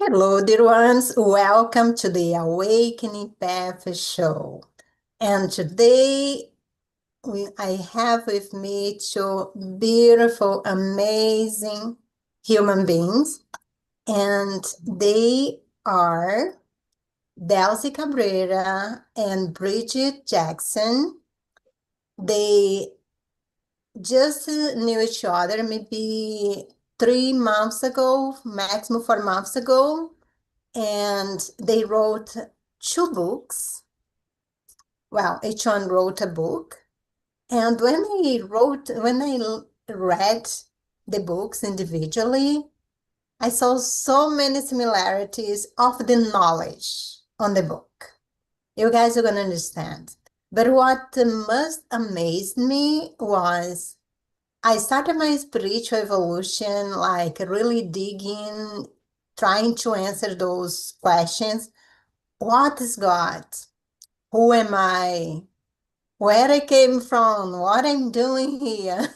Hello, dear ones. Welcome to the Awakening Path Show. And today I have with me two beautiful, amazing human beings. And they are Delssy Cabrera and Bridgitte Jackson. They just knew each other maybe 3 months ago, maximum 4 months ago. And they wrote two books. Well, each one wrote a book. And when I read the books individually, I saw so many similarities of the knowledge on the book. You guys are going to understand. But what most amazed me was I started my spiritual evolution, like really digging, trying to answer those questions. What is God? Who am I? Where I came from? What I'm doing here?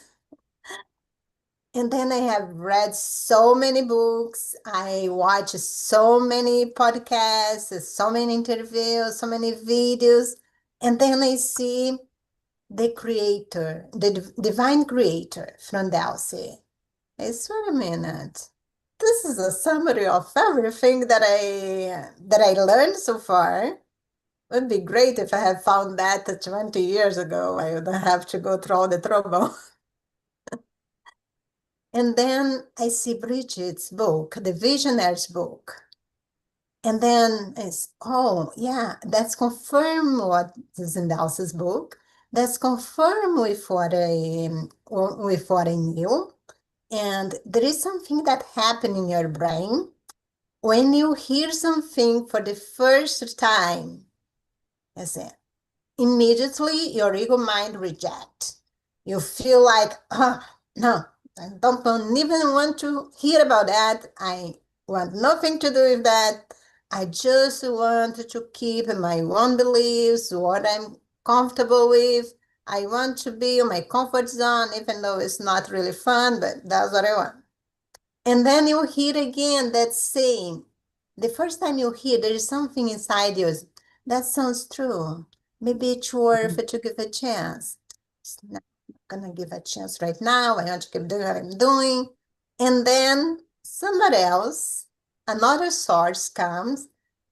And then I have read so many books. I watch so many podcasts, so many interviews, so many videos. And then I see the creator, the divine creator from Delssy. I swear a minute. This is a summary of everything that I learned so far. It would be great if I had found that 20 years ago. I wouldn't have to go through all the trouble. And then I see Bridgitte's book, the Visioneers book. And then it's, oh, yeah, that's confirmed what is in Delssy's book. That's confirmed with what I knew. And there is something that happens in your brain when you hear something for the first time. I said, immediately your ego mind reject. You feel like, oh, no, I don't even want to hear about that. I want nothing to do with that. I just want to keep my own beliefs, what I'm comfortable with. I want to be in my comfort zone, even though it's not really fun, but that's what I want. And then you hear again that same. The first time you hear, there is something inside you. That sounds true. Maybe it's worth to give a chance. It's not gonna give a chance right now. I want to keep doing what I'm doing. And then somebody else, another source comes,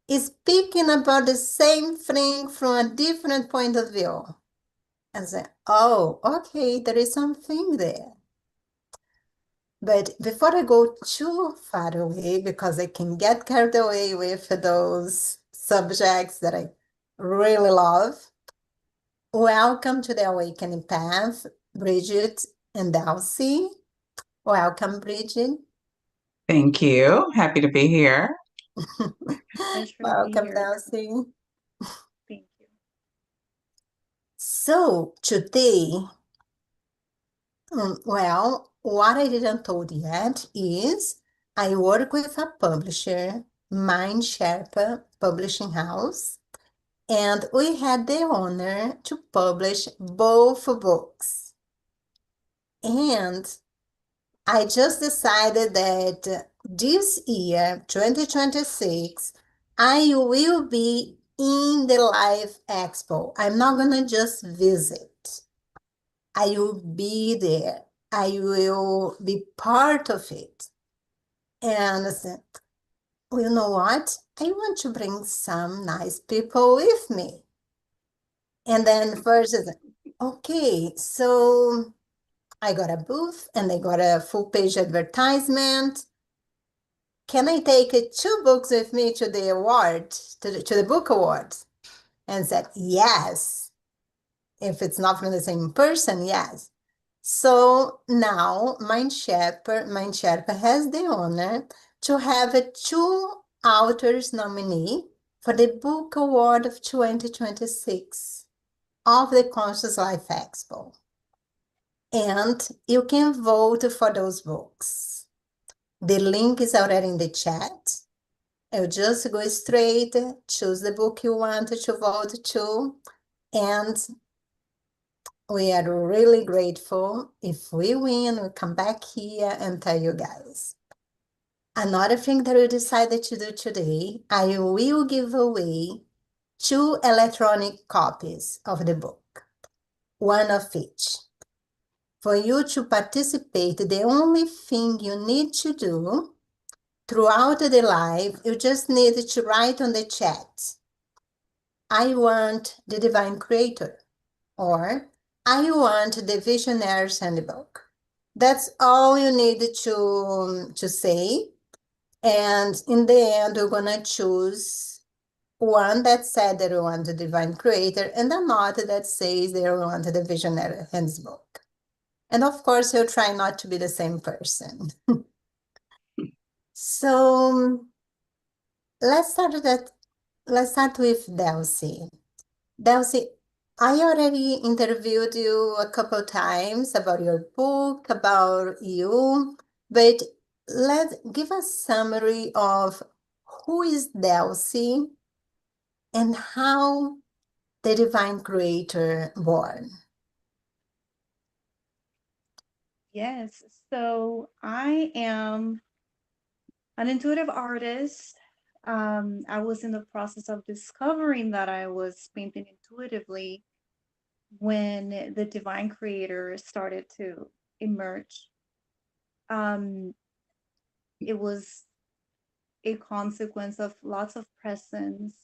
is speaking about the same thing from a different point of view. And say, oh, okay, there is something there. But before I go too far away, because I can get carried away with those subjects that I really love, welcome to the Awakening Path, Bridgitte and Delssy. Welcome, Bridgitte. Thank you. Happy to be here. Pleasure to be Welcome, here. Delssy. Thank you. So today, well, what I didn't told yet is I work with a publisher, Mind Sherpa Publishing House, and we had the honor to publish both books. And I just decided that this year, 2026, I will be in the Life Expo. I'm not gonna just visit. I will be there. I will be part of it. And I said, well, you know what? I want to bring some nice people with me. And then first, I said, okay, so I got a booth and I got a full page advertisement. Can I take 2 books with me to the award, to the book awards? And said, yes. If it's not from the same person, yes. So now Mind Sherpa has the honor to have 2 authors nominee for the book award of 2026 of the Conscious Life Expo. And you can vote for those books. The link is already in the chat. You just go straight, choose the book you want to vote to, and we are really grateful. If we win, we come back here and tell you guys. Another thing that we decided to do today, I will give away 2 electronic copies of the book, one of each. For you to participate, the only thing you need to do throughout the live, you just need to write on the chat, I want the Divine Creator, or I want the Visioneers Handbook. That's all you need to say. And in the end, we're going to choose one that said that we want the Divine Creator and another that says they want the Visionary Handbook. And of course, you'll try not to be the same person. So let's start with Delssy. Delssy, I already interviewed you a couple times about your book, about you, but let's give a summary of who is Delssy and how the Divine Creator born. Yes, so I am an intuitive artist. I was in the process of discovering that I was painting intuitively when the Divine Creator started to emerge. It was a consequence of lots of presence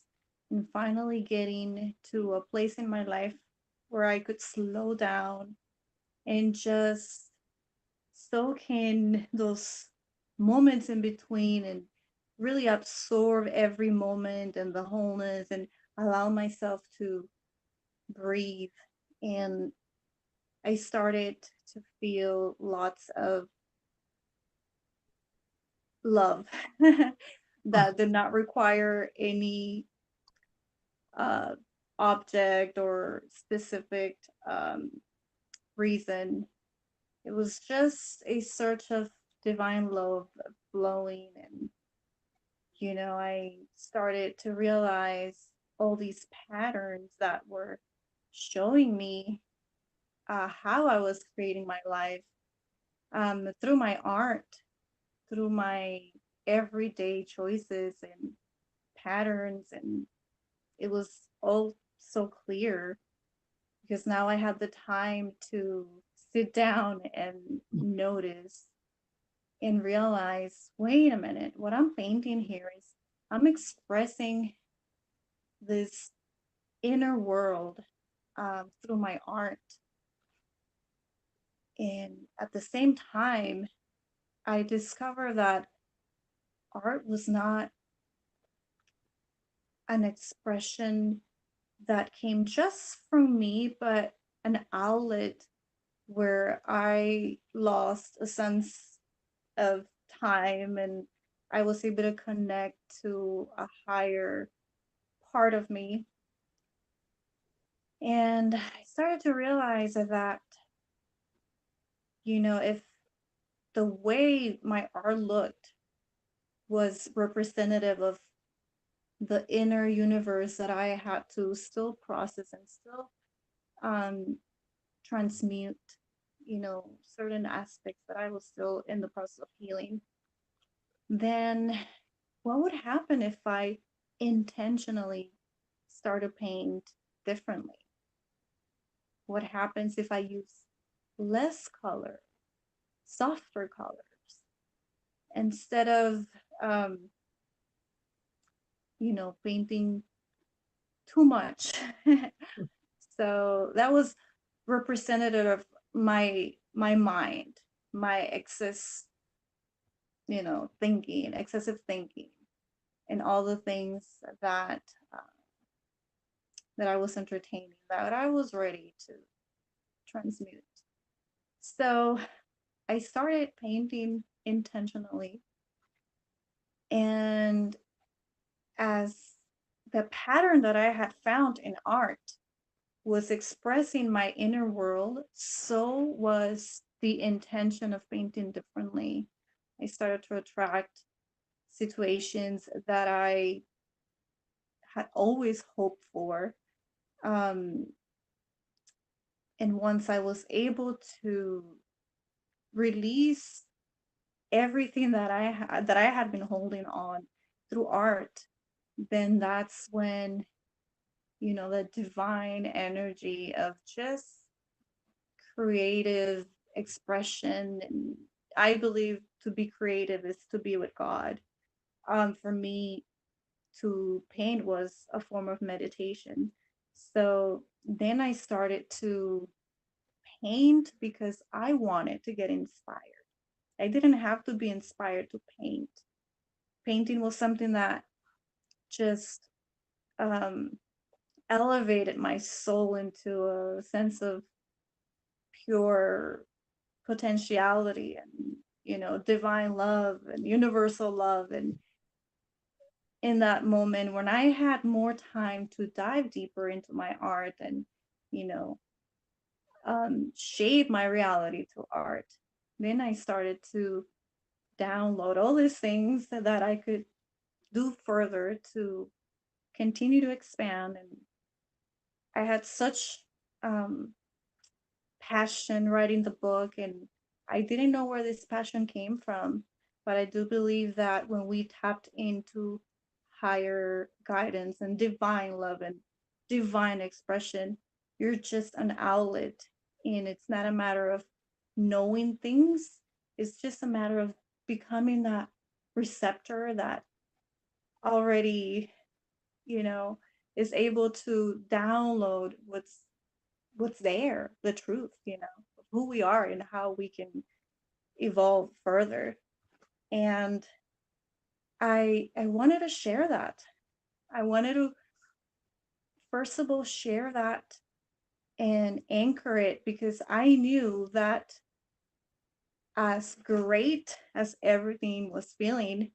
and finally getting to a place in my life where I could slow down and just soak in those moments in between and really absorb every moment and the wholeness and allow myself to breathe. And I started to feel lots of love that did not require any uh, object or specific reason. It was just a search of divine love flowing. And, I started to realize all these patterns that were showing me how I was creating my life through my art, through my everyday choices and patterns. And it was all so clear because now I had the time to sit down and notice and realize, wait a minute, what I'm painting here is I'm expressing this inner world through my art. And at the same time, I discovered that art was not an expression that came just from me, but an outlet where I lost a sense of time and I was able to connect to a higher part of me. And I started to realize that, if the way my art looked was representative of the inner universe that I had to still process and still transmute, certain aspects that I was still in the process of healing, then what would happen if I intentionally start to paint differently? What happens if I use less color, softer colors, instead of, painting too much? So that was representative of my mind, my excessive thinking, and all the things that that I was entertaining, that I was ready to transmute. So I started painting intentionally, and as the pattern that I had found in art was expressing my inner world, so was the intention of painting differently. I started to attract situations that I had always hoped for. And once I was able to release everything that I had been holding on through art, then that's when, you know, the divine energy of just creative expression. And I believe to be creative is to be with God. For me, to paint was a form of meditation. So then I started to paint because I wanted to get inspired. I didn't have to be inspired to paint. Painting was something that just um, elevated my soul into a sense of pure potentiality and, you know, divine love and universal love. And in that moment when I had more time to dive deeper into my art and, you know, shape my reality through art, then I started to download all these things that I could do further to continue to expand. And I had such um, passion writing the book, and I didn't know where this passion came from, but I do believe that when we tapped into higher guidance and divine love and divine expression, you're just an outlet. And it's not a matter of knowing things, it's just a matter of becoming that receptor that already, you know, is able to download what's there, the truth, you know, of who we are and how we can evolve further. And I wanted to share that. I wanted to first of all share that and anchor it, because I knew that as great as everything was feeling,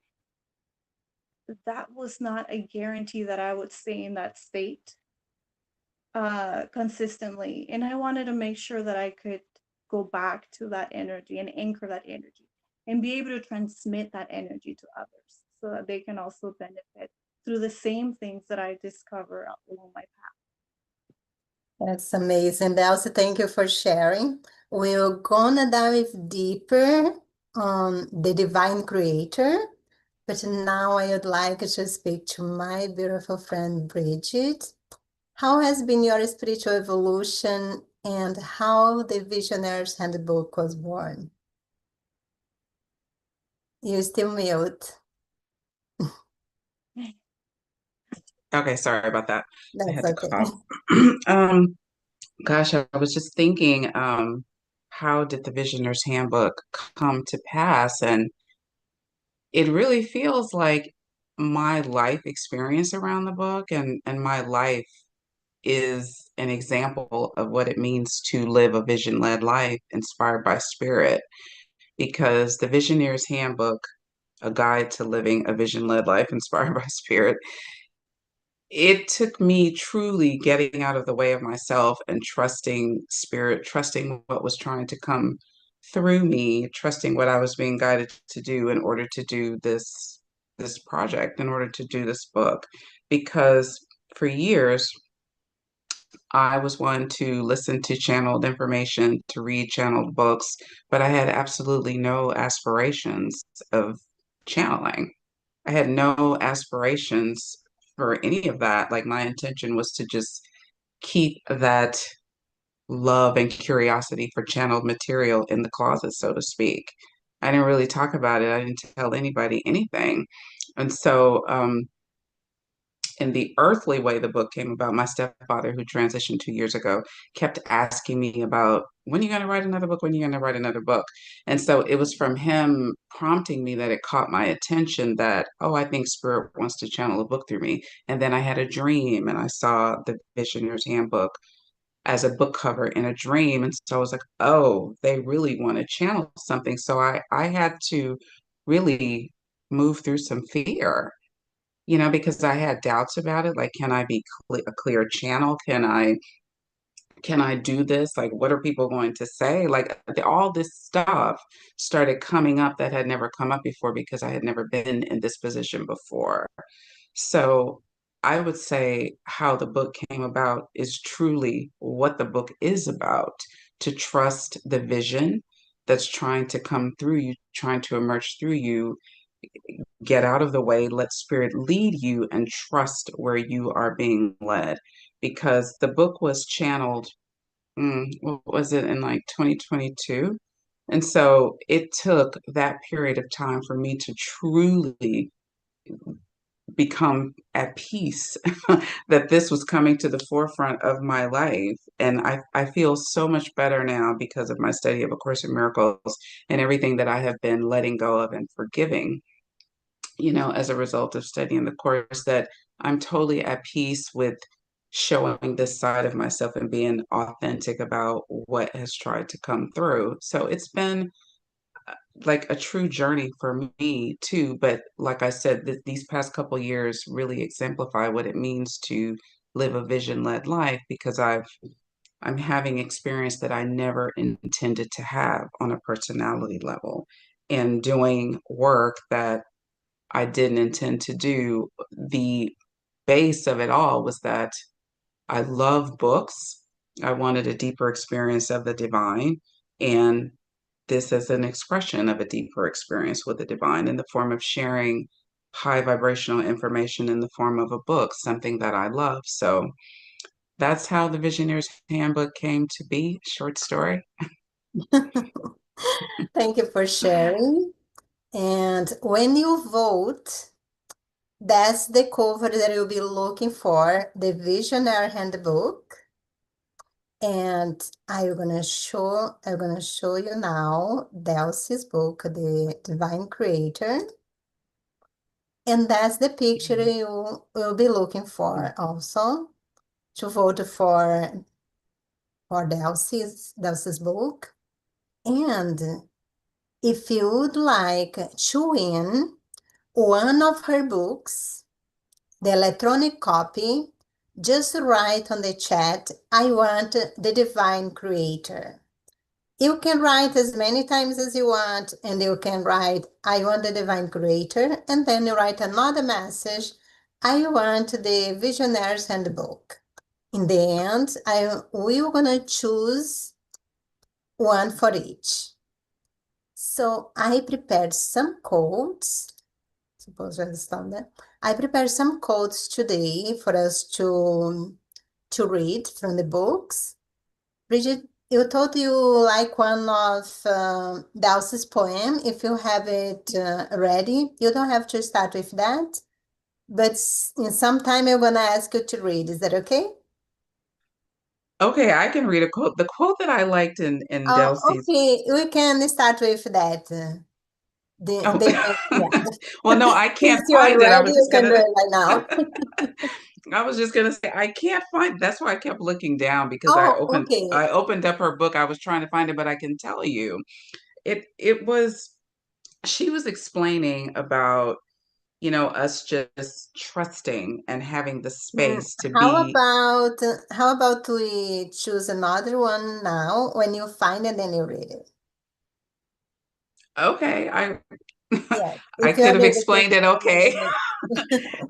that was not a guarantee that I would stay in that state consistently. And I wanted to make sure that I could go back to that energy and anchor that energy and be able to transmit that energy to others so that they can also benefit through the same things that I discover along my path. That's amazing, Delssy. Thank you for sharing. We're gonna dive deeper on the divine creator, but now I would like to speak to my beautiful friend Bridgitte. How has been your spiritual evolution and how the Visionaries Handbook was born? You still mute. Okay, sorry about that. I That's had to okay. cough. Gosh, I was just thinking, how did the Visioner's Handbook come to pass? And it really feels like my life experience around the book and my life is an example of what it means to live a vision-led life inspired by spirit. Because the Visioneer's Handbook, a guide to living a vision-led life inspired by spirit, it took me truly getting out of the way of myself and trusting spirit, trusting what was trying to come through me, trusting what I was being guided to do in order to do this project, in order to do this book. Because for years, I was one to listen to channeled information, to read channeled books, but I had absolutely no aspirations of channeling. I had no aspirations for any of that. Like my intention was to just keep that love and curiosity for channeled material in the closet, so to speak. I didn't really talk about it. I didn't tell anybody anything. And so, in the earthly way the book came about, my stepfather, who transitioned 2 years ago, kept asking me about, when are you going to write another book? When are you going to write another book? And so it was from him prompting me that it caught my attention that, oh, I think spirit wants to channel a book through me. And then I had a dream and I saw the Visioneer's Handbook as a book cover in a dream. And so I was like, oh, they really want to channel something. So I had to really move through some fear, because I had doubts about it. Like, can I be a clear channel? Can I do this? Like, what are people going to say? Like, all this stuff started coming up that had never come up before because I had never been in this position before. So I would say how the book came about is truly what the book is about, to trust the vision that's trying to come through you, trying to emerge through you, get out of the way, let spirit lead you, and trust where you are being led. Because the book was channeled, what was it, in like 2022? And so it took that period of time for me to truly become at peace that this was coming to the forefront of my life. And I feel so much better now because of my study of A Course in Miracles and everything that I have been letting go of and forgiving, as a result of studying the course, that I'm totally at peace with showing this side of myself and being authentic about what has tried to come through. So it's been like a true journey for me too. But like I said, these past couple years really exemplify what it means to live a vision-led life, because I'm having experience that I never intended to have on a personality level, and doing work that I didn't intend to do. The base of it all was that I love books. I wanted a deeper experience of the divine, and this is an expression of a deeper experience with the divine in the form of sharing high vibrational information in the form of a book, something that I love. So that's how the Visioneers Handbook came to be. Short story. Thank you for sharing. And when you vote, that's the cover that you'll be looking for, the Visionary Handbook. And I'm gonna show you now Delssy's book, The Divine Creator. And that's the picture you will be looking for also to vote for Delssy's book. And if you would like to win one of her books, the electronic copy, just write on the chat, I want the Divine Creator. You can write as many times as you want, and you can write, I want the Divine Creator, and then you write another message, I want the Visionaries Handbook. In the end, we're gonna choose one for each. So I prepared some codes. Suppose I stop there. I prepared some codes today for us to read from the books. Bridgitte, you told you like one of Delssy's poem. If you have it ready, you don't have to start with that. But in some time, I'm gonna ask you to read. Is that okay? Okay, I can read a quote. The quote that I liked in Oh, Delssy's. okay. We can start with that. Oh, Yeah. well, no, I can't Since you are find it. ready, you can do it right now. I was just gonna say I can't find. That's why I kept looking down, because I Oh, opened okay. I opened up her book. I was trying to find it, but I can tell you, it was, she was explaining about, us just trusting and having the space to be. How about we choose another one now? When you find it, then you read it. Okay, Yeah, I if you could are have able to explained it okay.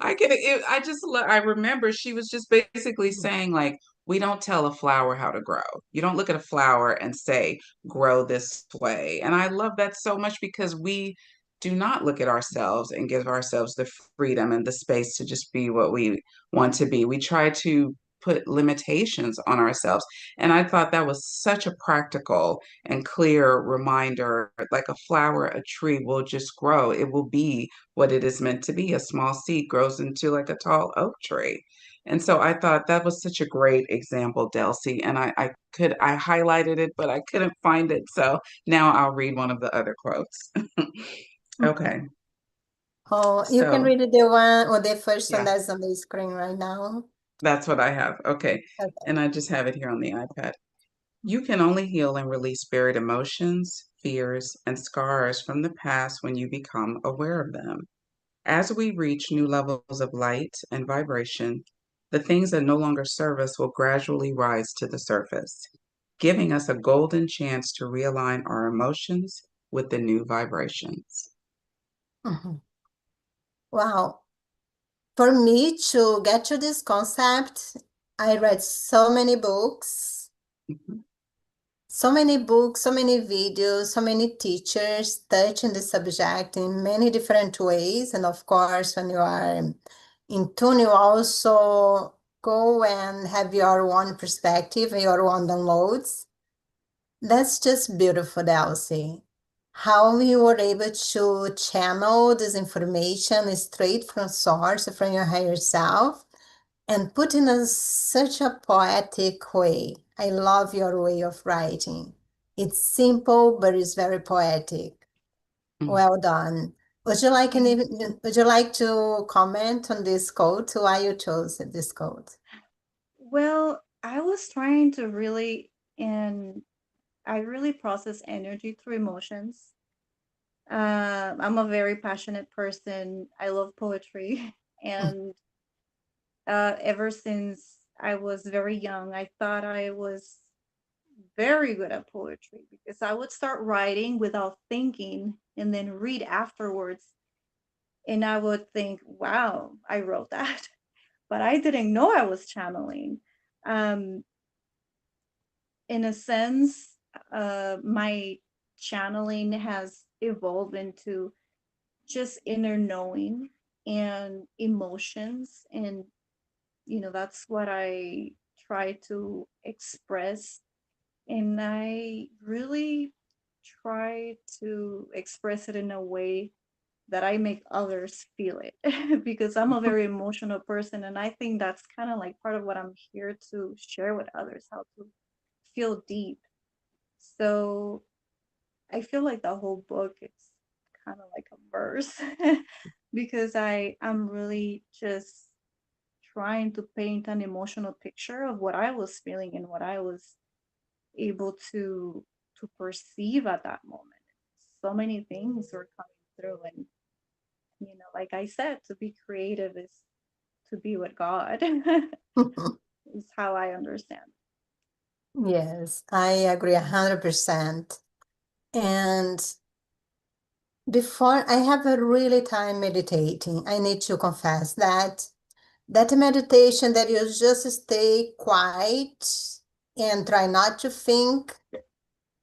find it. I remember she was just basically saying, like, we don't tell a flower how to grow. You don't look at a flower and say, grow this way. And I love that so much, because we do not look at ourselves and give ourselves the freedom and the space to just be what we want to be. We try to put limitations on ourselves. And I thought that was such a practical and clear reminder. Like a flower, a tree will just grow. It will be what it is meant to be. A small seed grows into like a tall oak tree. And so I thought that was such a great example, Delssy. And I highlighted it, but I couldn't find it. So now I'll read one of the other quotes. Okay. Oh, you can So read the one or the first one yeah, that's on the screen right now. that's what I have. Okay. Okay. And I just have it here on the iPad. You can only heal and release buried emotions, fears, and scars from the past when you become aware of them. As we reach new levels of light and vibration, the things that no longer serve us will gradually rise to the surface, giving us a golden chance to realign our emotions with the new vibrations. Mhm. Wow. For me to get to this concept, I read so many books. Mhm. So many books, so many videos, so many teachers touching the subject in many different ways. And of course, when you are in tune, you also go and have your own perspective, your own downloads. That's just beautiful, Delssy. How you were able to channel this information straight from source, from your higher self, and put in such a poetic way. I love your way of writing. It's simple, but it's very poetic. Mm. Well done. Would you like to comment on this quote? Why you chose this quote? Well, I was trying to really, and I really process energy through emotions. I'm a very passionate person. I love poetry, and ever since I was very young, I thought I was very good at poetry because I would start writing without thinking and then read afterwards. And I would think, wow, I wrote that. But I didn't know I was channeling. Um, in a sense, my channeling has evolved into just inner knowing and emotions. And, that's what I try to express. And I really try to express it in a way that I make others feel it because I'm a very emotional person. And I think that's kind of like part of what I'm here to share with others, how to feel deep. So I feel like the whole book is kind of like a verse because I'm really just trying to paint an emotional picture of what I was feeling and what I was able to perceive at that moment. So many things were coming through, and like I said, to be creative is to be with God. Is how I understand. Yes, I agree 100%. And before I have a really time meditating, I need to confess that meditation that you just stay quiet and try not to think,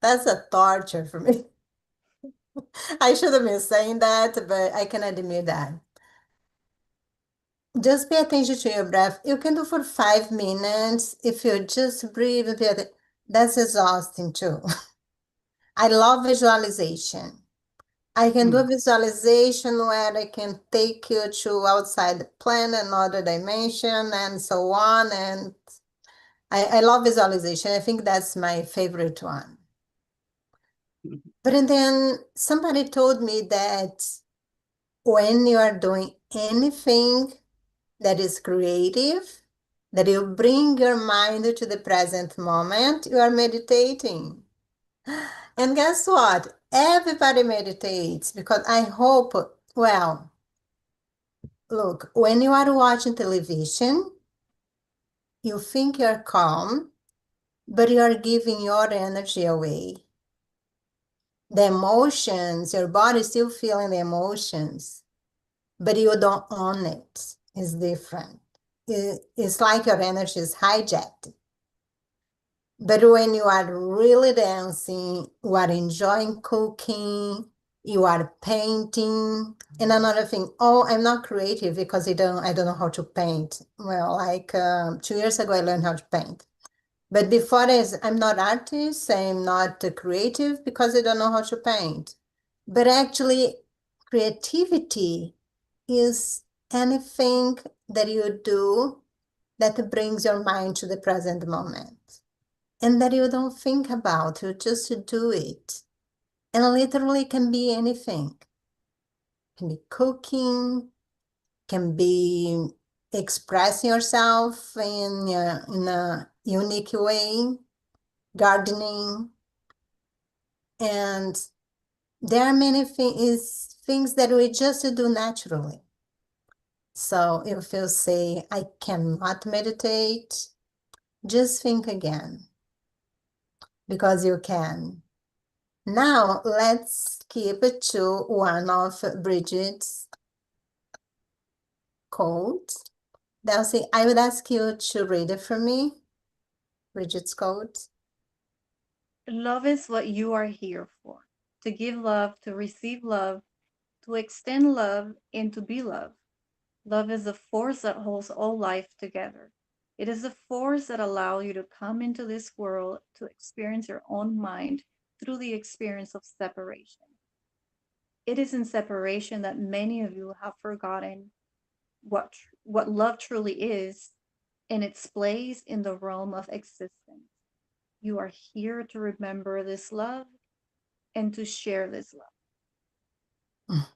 that's a torture for me. I should have been saying that, but I can admit that. Just pay attention to your breath. You can do for 5 minutes. If you just breathe, that's exhausting too. I love visualization. I can do a Mm. visualization where I can take you to outside the planet, another dimension, and so on. And I love visualization. I think that's my favorite one. But then somebody told me that when you are doing anything that is creative, that you bring your mind to the present moment, you are meditating. And guess what? Everybody meditates because I hope, well, look, when you are watching television, you think you're calm, but you are giving your energy away. The emotions, your body is still feeling the emotions, but you don't own it. It's different. It's like your energy is hijacked. But when you are really dancing, you are enjoying cooking, you are painting. And another thing, oh, I'm not creative because I don't know how to paint. Well, like 2 years ago, I learned how to paint. But before this, I'm not artist, I'm not creative because I don't know how to paint. But actually, creativity is anything that you do that brings your mind to the present moment and that you don't think about, you just do it. And literally can be anything. Can be cooking, can be expressing yourself in a unique way, gardening, and there are many things that we just do naturally. So if you say, I cannot meditate, just think again, because you can. Now, let's keep it to one of Bridgette's quotes. Delssy, I would ask you to read it for me, Bridgette's quote. love is what you are here for. To give love, to receive love, to extend love, and to be loved. Love is a force that holds all life together. It is a force that allows you to come into this world to experience your own mind through the experience of separation. It is in separation that many of you have forgotten what love truly is in its place in the realm of existence. You are here to remember this love and to share this love.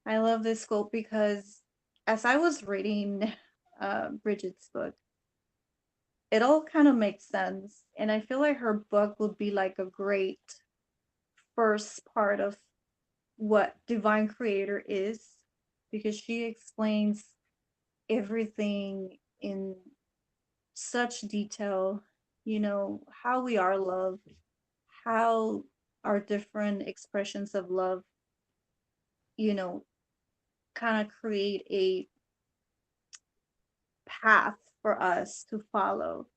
I love this quote because as I was reading Bridgette's book, it all kind of makes sense. And I feel like her book would be like a great first part of what Divine Creator is, because she explains everything in such detail, how we are loved, how our different expressions of love, you know, kind of create a path for us to follow.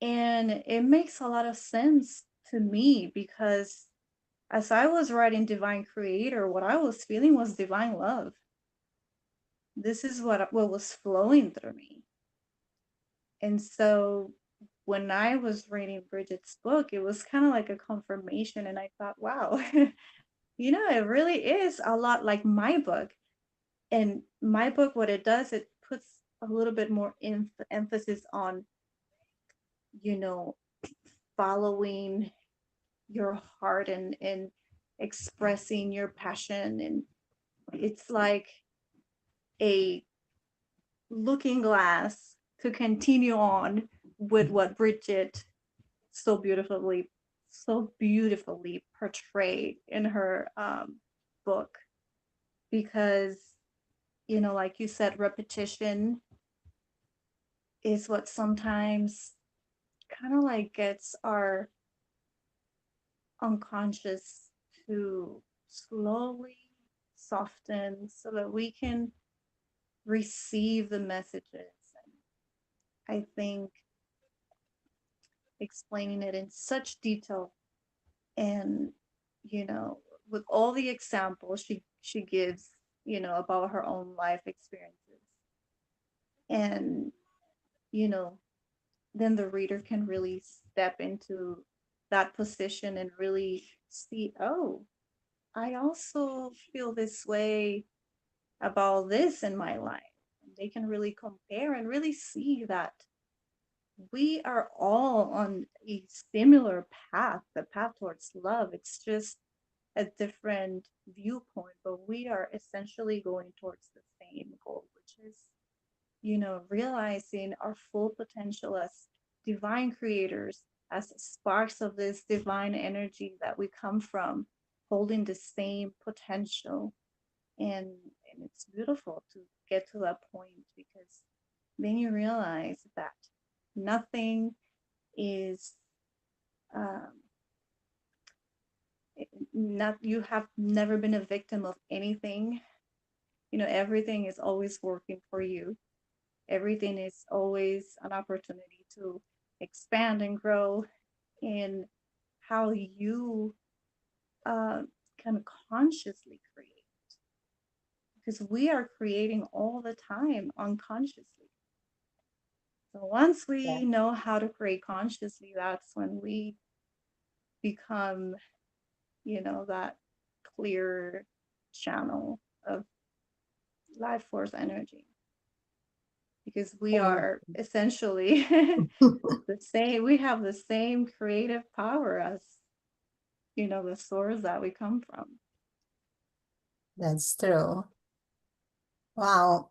And it makes a lot of sense to me because as I was writing Divine Creator, what I was feeling was divine love. This is what was flowing through me. And so when I was reading Bridgette's book, it was kind of like a confirmation. And I thought, wow, it really is a lot like my book. And my book, what it does, it puts a little bit more emphasis on, following your heart and expressing your passion. And it's like a looking glass to continue on with what Bridgitte so beautifully portrayed in her book. Because, like you said, repetition is what sometimes kind of like gets our unconscious to slowly soften so that we can receive the messages. And I think explaining it in such detail and, with all the examples she gives, about her own life experiences. And, then the reader can really step into that position and really see, oh, I also feel this way about this in my life. And they can really compare and really see that we are all on a similar path, the path towards love. It's just a different viewpoint, but we are essentially going towards the same goal, which is, realizing our full potential as divine creators, as sparks of this divine energy that we come from, holding the same potential. And it's beautiful to get to that point, because then you realize that nothing is not you have never been a victim of anything. Everything is always working for you. Everything is always an opportunity to expand and grow in how you can consciously create, because we are creating all the time unconsciously. So once we know how to create consciously, that's when we become, that clear channel of life force energy, because we are essentially the same. We have the same creative power as, the source that we come from. That's true. Wow.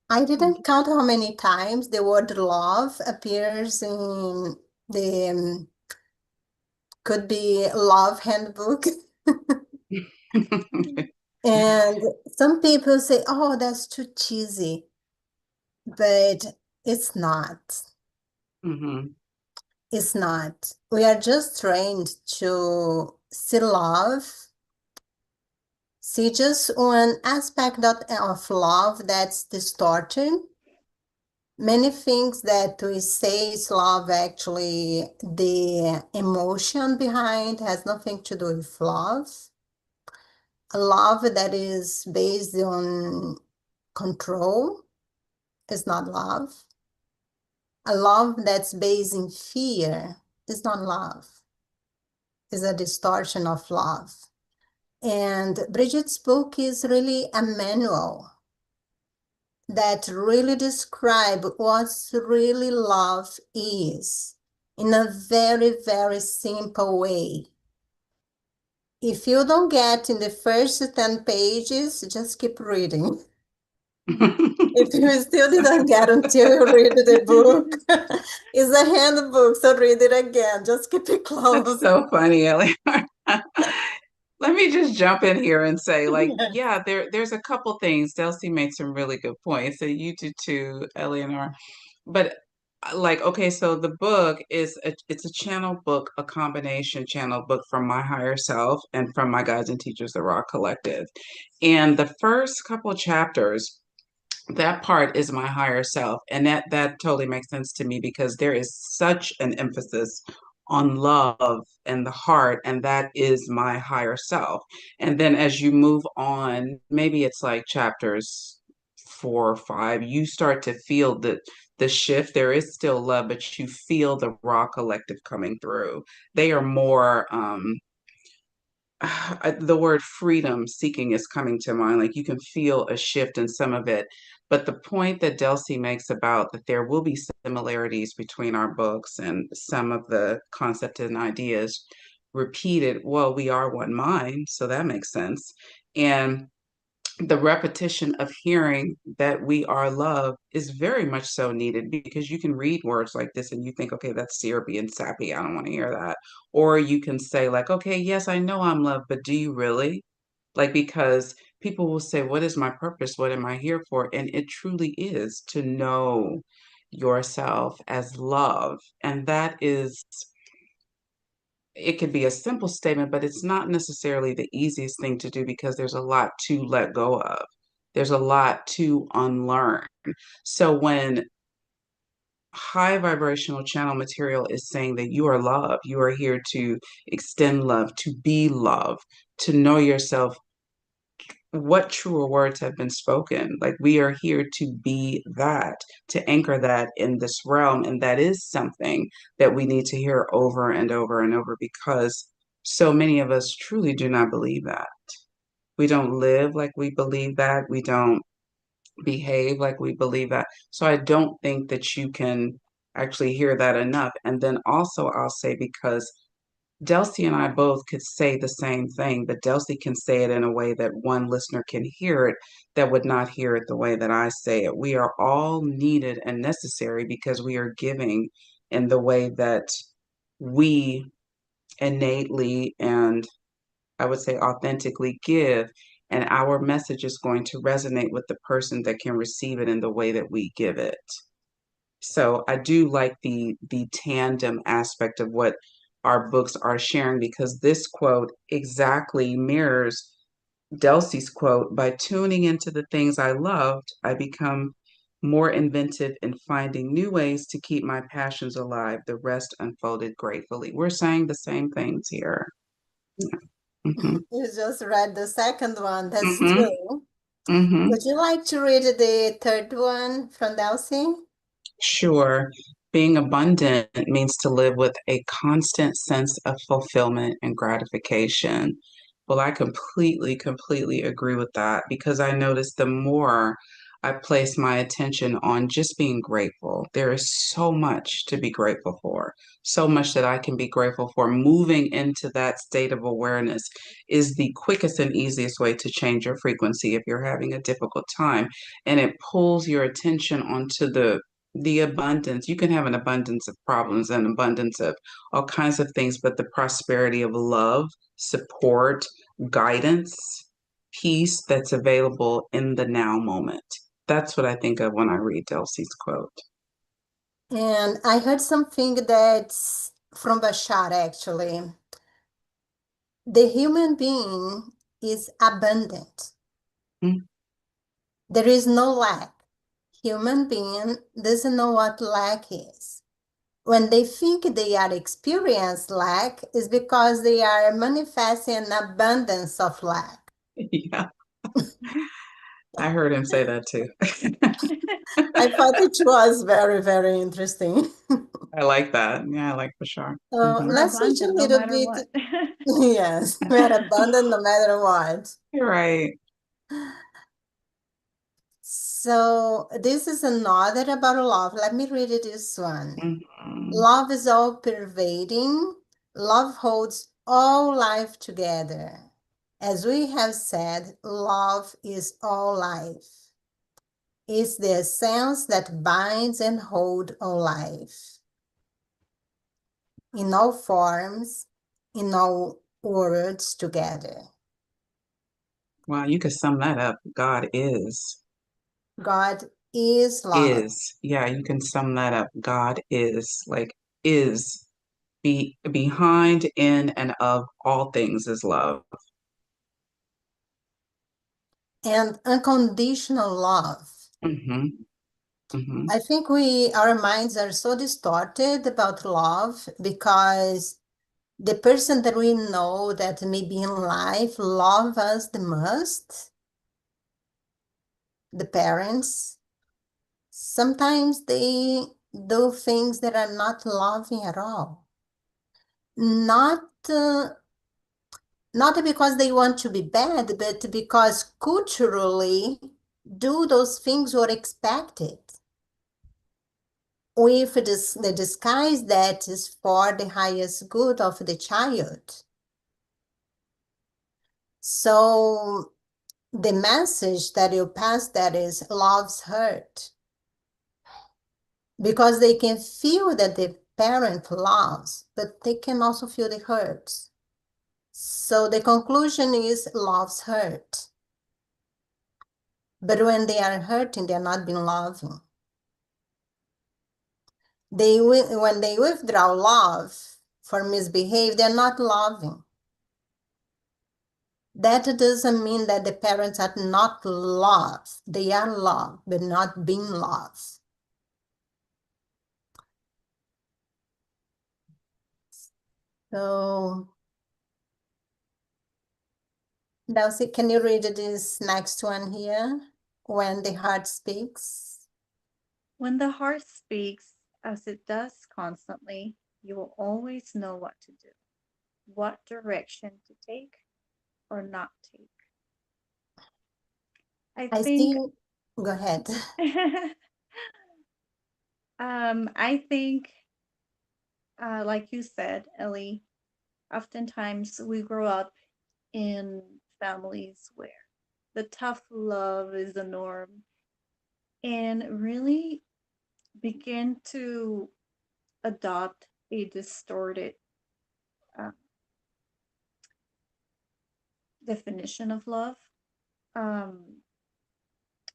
I didn't count how many times the word love appears in the, could be love handbook. And some people say, oh, that's too cheesy. But it's not. Mm-hmm. It's not. We are just trained to see love, see just one aspect of love that's distorted, Many things that we say is love, actually, the emotion behind has nothing to do with love. A love that is based on control is not love. A love that's based in fear is not love. It's a distortion of love. And Bridgitte's book is really a manual that really describe what really love is in a very, very simple way. If you don't get in the first 10 pages, just keep reading. If you still didn't get until you read the book, it's a handbook, so read it again. Just keep it That's closed. so funny, Eleonora. Let me just jump in here and say, like, Yes. yeah, there's a couple things. Delssy made some really good points, and you do too, Eleonora. But like, okay, so the book it's a channel book, a combination channel book from my higher self and from my guides and teachers, the Raw Collective. And the first couple chapters, that part is my higher self, and that totally makes sense to me because there is such an emphasis on love and the heart, and that is my higher self. And then as you move on, maybe it's like chapters 4 or 5, you start to feel the shift. There is still love, but you feel the Raw Collective coming through. They are more the word freedom seeking is coming to mind. Like you can feel a shift in some of it. But the point that Delssy makes about that there will be similarities between our books and some of the concepts and ideas repeated. Well, we are one mind, so that makes sense. And the repetition of hearing that we are love is very much so needed, because you can read words like this and you think, okay, that's syrupy and sappy. I don't want to hear that. Or you can say, like, okay, yes, I know I'm loved, but do you really? Like, because people will say, what is my purpose? What am I here for? And it truly is to know yourself as love. And that is, it could be a simple statement, but it's not necessarily the easiest thing to do because there's a lot to let go of. There's a lot to unlearn. So when high vibrational channel material is saying that you are love, you are here to extend love, to be love, to know yourself, what truer words have been spoken? Like we are here to be that, to anchor that in this realm. And that is something that we need to hear over and over and over, because so many of us truly do not believe that. We don't live like we believe that. We don't behave like we believe that. So I don't think that you can actually hear that enough. And then also I'll say, because Delssy and I both could say the same thing, but Delssy can say it in a way that one listener can hear it that would not hear it the way that I say it. We are all needed and necessary because we are giving in the way that we innately and I would say authentically give. And our message is going to resonate with the person that can receive it in the way that we give it. So I do like the tandem aspect of what our books are sharing, because this quote exactly mirrors Delssy's quote: by tuning into the things I loved, I become more inventive in finding new ways to keep my passions alive. The rest unfolded gratefully. We're saying the same things here. Yeah. Mm-hmm. You just read the second one. That's Mm-hmm. true. Mm-hmm. Would you like to read the third one from Delssy? Sure. Being abundant means to live with a constant sense of fulfillment and gratification. Well, I completely agree with that, because I notice the more I place my attention on just being grateful, there is so much to be grateful for, so much that I can be grateful for. Moving into that state of awareness is the quickest and easiest way to change your frequency if you're having a difficult time. And it pulls your attention onto the abundance. You can have an abundance of problems and abundance of all kinds of things, but the prosperity of love, support, guidance, peace that's available in the now moment. That's what I think of when I read Delssy's quote. And I heard something that's from Bashar, actually. The human being is abundant. Mm. There is no lack. human being doesn't know what lack is. When they think they are experiencing lack, is because they are manifesting an abundance of lack. Yeah, I heard him say that too. I thought it was very, very interesting. I like that. Yeah, I like Bashar. So Hmm. We're let's switch a abundant no little matter bit. what. Yes, we're abundant no matter what. You're right. So this is another about love. Let me read it, this one. Hmm. Love is all pervading. Love holds all life together. As we have said, love is all life. It's the essence that binds and holds all life. In all forms, in all worlds together. Wow, you could sum that up. God is. God is love. Is. Yeah, you can sum that up. God is. Like, is. Behind, in, and of all things is love. And unconditional love. Hmm. Hmm. I think our minds are so distorted about love because the person that we know that maybe in life love us the most, the parents, sometimes they do things that are not loving at all. Not not because they want to be bad, but because culturally do those things were expected with the disguise that is for the highest good of the child. So the message that you pass that is love's hurt because they can feel that the parent loves, but they can also feel the hurts. So the conclusion is love's hurt. But when they are hurting, they're not being loving. When they withdraw love for misbehave, they're not loving. That doesn't mean that the parents are not loved. They are loved, but not being loved. So, Delssy, can you read this next one here? When the heart speaks. When the heart speaks, as it does constantly, you will always know what to do, what direction to take or not take. I I think see. Go ahead. I think like you said, Ellie, oftentimes we grow up in families where the tough love is the norm and really begin to adopt a distorted uh, definition of love. Um,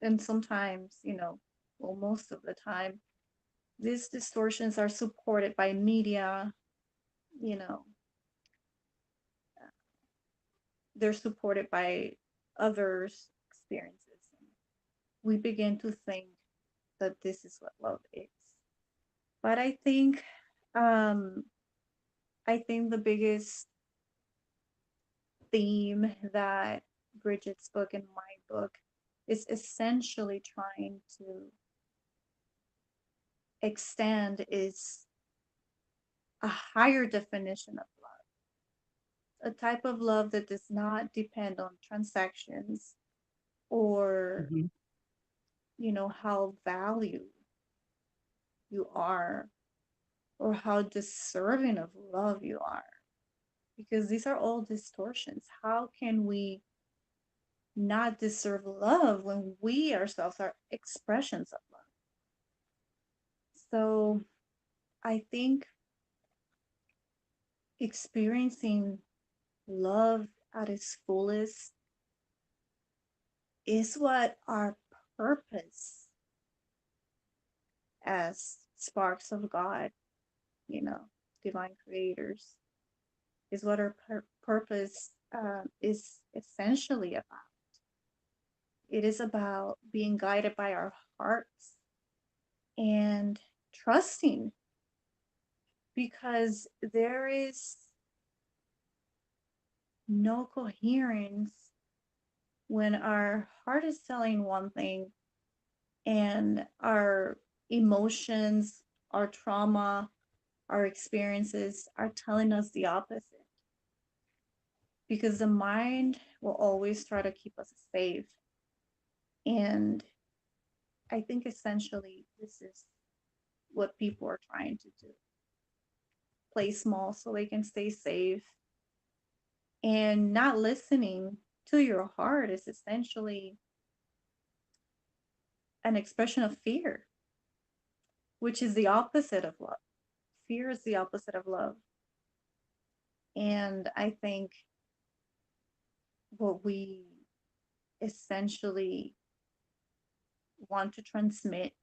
and sometimes, well, most of the time, these distortions are supported by media, you know, they're supported by others' experiences. We begin to think that this is what love is. But um, I think the biggest theme that Bridgette's book and my book is essentially trying to extend is a higher definition of love, a type of love that does not depend on transactions or, Hmm. how valued you are or how deserving of love you are. Because these are all distortions. How can we not deserve love when we ourselves are expressions of love? So I think experiencing love at its fullest is what our purpose as sparks of God, you know, divine creators, is what our purpose is essentially about. It is about being guided by our hearts and trusting, because there is no coherence when our heart is telling one thing and our emotions, our trauma, our experiences are telling us the opposite. Because the mind will always try to keep us safe. And I think essentially this is what people are trying to do. Play small so they can stay safe. And not listening to your heart is essentially an expression of fear, which is the opposite of love. Fear is the opposite of love. And I think what we essentially want to transmit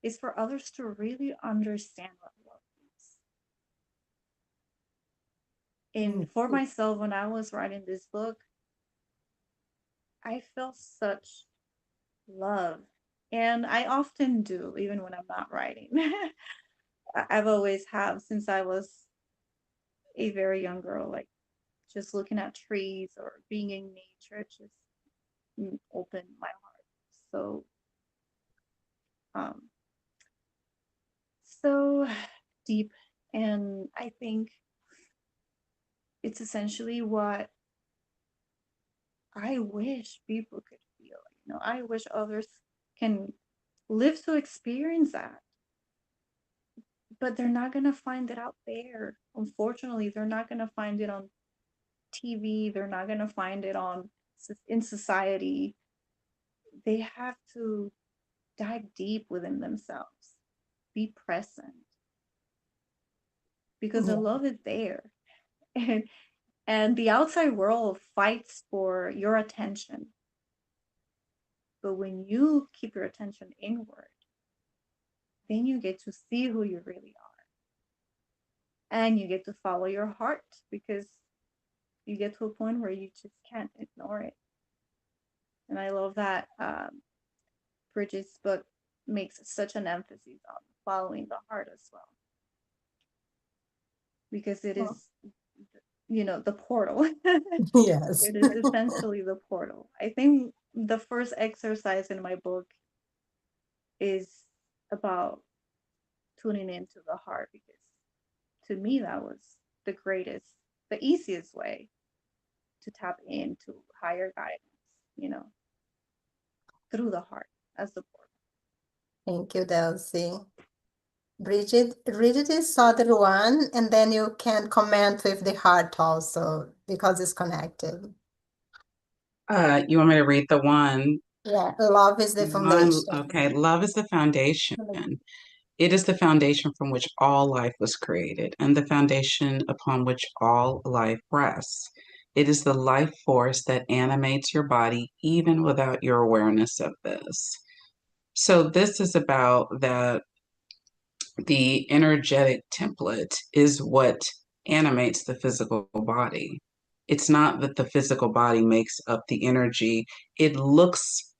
is for others to really understand what love is. And for myself, when I was writing this book, I felt such love. And I often do, even when I'm not writing. I've always have since I was a very young girl, like just looking at trees or being in nature just opened my heart. So deep. And I think it's essentially what I wish people could feel. I wish others can live to experience that. But they're not going to find it out there. Unfortunately, they're not going to find it on TV. They're not going to find it in society. They have to dive deep within themselves, be present, because the love is there. And the outside world fights for your attention. But when you keep your attention inward, then you get to see who you really are. And you get to follow your heart, because you get to a point where you just can't ignore it. And I love that Bridgette's book makes such an emphasis on following the heart as well. Because it is, the portal. Yes. It is essentially the portal. I think the first exercise in my book is about tuning into the heart, because to me that was the easiest way to tap into higher guidance, through the heart as the portal. Thank you, Delssy. Bridgitte is the other one, and then you can comment with the heart also, because it's connected. You want me to read the one? Yeah, love is the foundation. Okay, love is the foundation. It is the foundation from which all life was created, and the foundation upon which all life rests. It is the life force that animates your body even without your awareness of this. So this is about that the energetic template is what animates the physical body. It's not that the physical body makes up the energy. It looks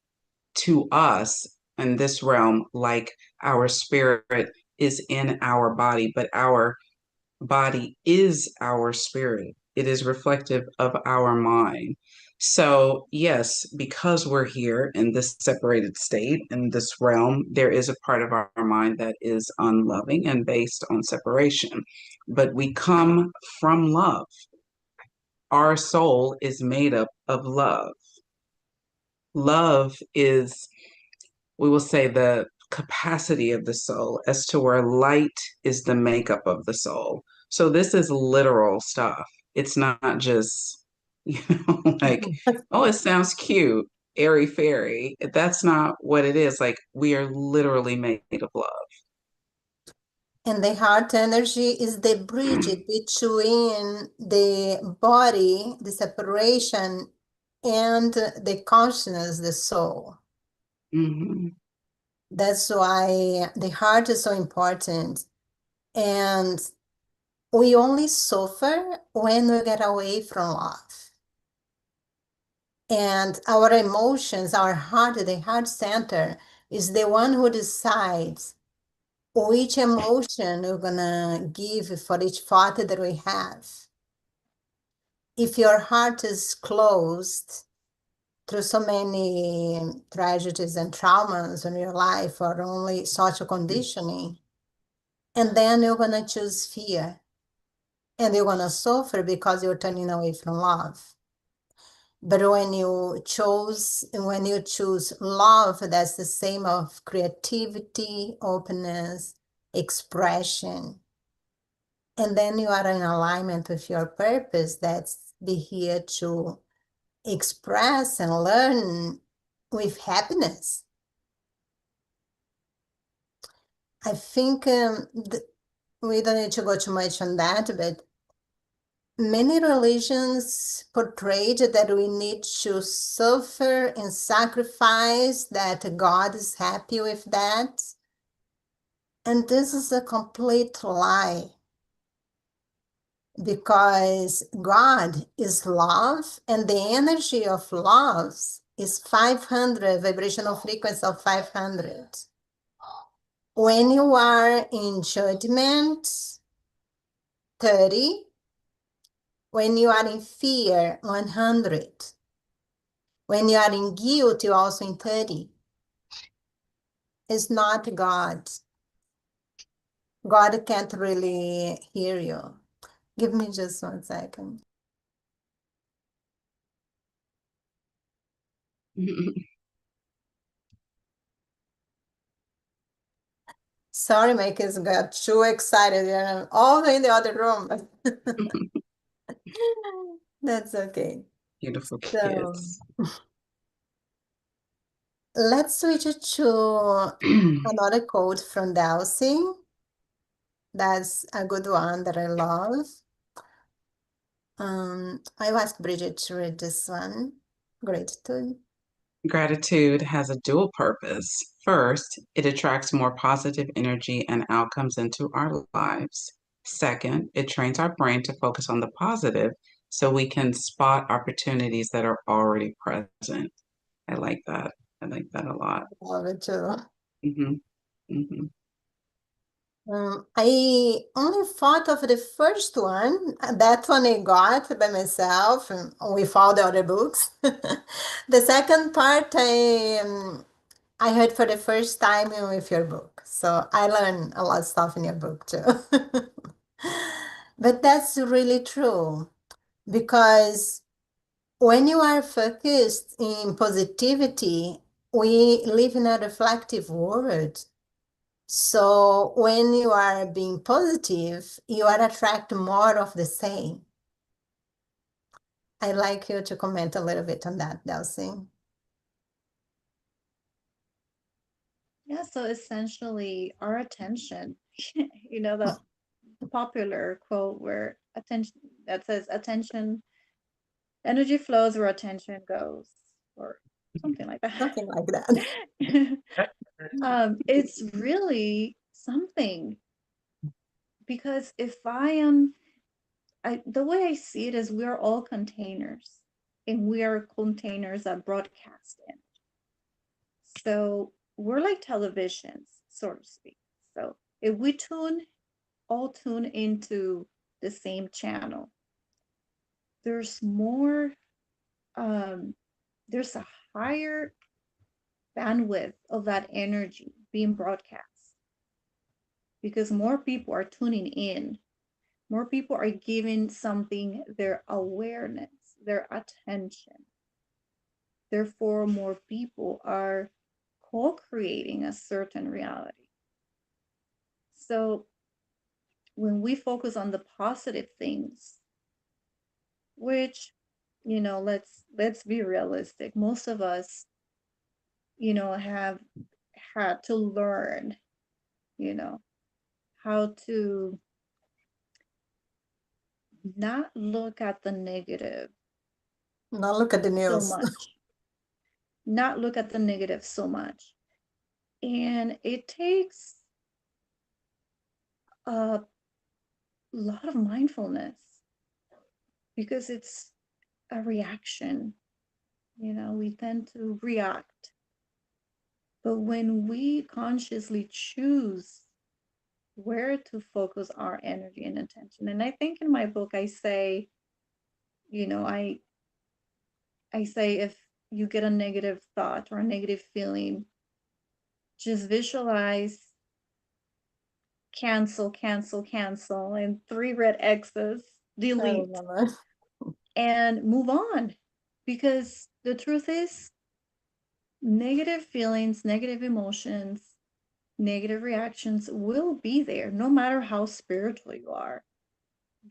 to us in this realm like our spirit is in our body, but our body is our spirit. It is reflective of our mind. So, yes, because we're here in this separated state, in this realm, there is a part of our mind that is unloving and based on separation. But we come from love. Our soul is made up of love. Love is, we will say, the capacity of the soul, as to where light is the makeup of the soul. So this is literal stuff. It's not just, like, oh, it sounds cute, airy fairy. That's not what it is. Like, we are literally made of love. And the heart energy is the bridge between the body, the separation, and the consciousness, the soul. Mm-hmm. That's why the heart is so important. And we only suffer when we get away from love. And our emotions, our heart, the heart center, is the one who decides which emotion we're gonna give for each thought that we have. If your heart is closed through so many tragedies and traumas in your life, or only social conditioning, and then you're gonna choose fear, and you're gonna suffer because you're turning away from love. But when you choose love, that's the same of creativity, openness, expression. And then you are in alignment with your purpose, that's be here to express and learn with happiness. I think we don't need to go too much on that, but many religions portrayed that we need to suffer and sacrifice, that God is happy with that. And this is a complete lie, because God is love, and the energy of love is 500, vibrational frequency of 500. When you are in judgment, 30. When you are in fear, 100. When you are in guilt, you're also in 30. It's not God. God can't really hear you. Give me just 1 second. Sorry, my kids got too excited. They're all in the other room. That's okay. Beautiful So kids. let's switch it to another quote from Delssy. That's a good one that I love. I will ask Bridgitte to read this one. Gratitude. Gratitude has a dual purpose. First, it attracts more positive energy and outcomes into our lives. Second, it trains our brain to focus on the positive so we can spot opportunities that are already present. I like that. I like that a lot. Love it too. hmm hmm I only thought of the first one. That one I got by myself with all the other books. The second part I heard for the first time with your book. So I learned a lot of stuff in your book too. But that's really true, because when you are focused in positivity, we live in a reflective world. So when you are being positive, you are attract more of the same. I'd like you to comment a little bit on that, Delssy. Yeah, so essentially our attention, the popular quote where attention that says attention, energy flows where attention goes, or something like that. Something like that. It's really something, because if the way I see it is we're all containers, and we are containers that broadcast in. So we're like televisions, so to speak. So if we all tune into the same channel, there's more, there's a higher bandwidth of that energy being broadcast, because more people are tuning in, more people are giving something their awareness, their attention. Therefore, more people are co-creating a certain reality. So when we focus on the positive things, which, let's be realistic, most of us, have had to learn, how to not look at the negative Now look at the so news. much, not look at the negative so much. And it takes a lot of mindfulness, because it's a reaction. We tend to react. But when we consciously choose where to focus our energy and attention, and I think in my book I say, I say if you get a negative thought or a negative feeling, just visualize cancel, cancel, cancel, and 3 red X's, I delete, remember. and move on. Because the truth is, negative feelings, negative emotions, negative reactions will be there no matter how spiritual you are.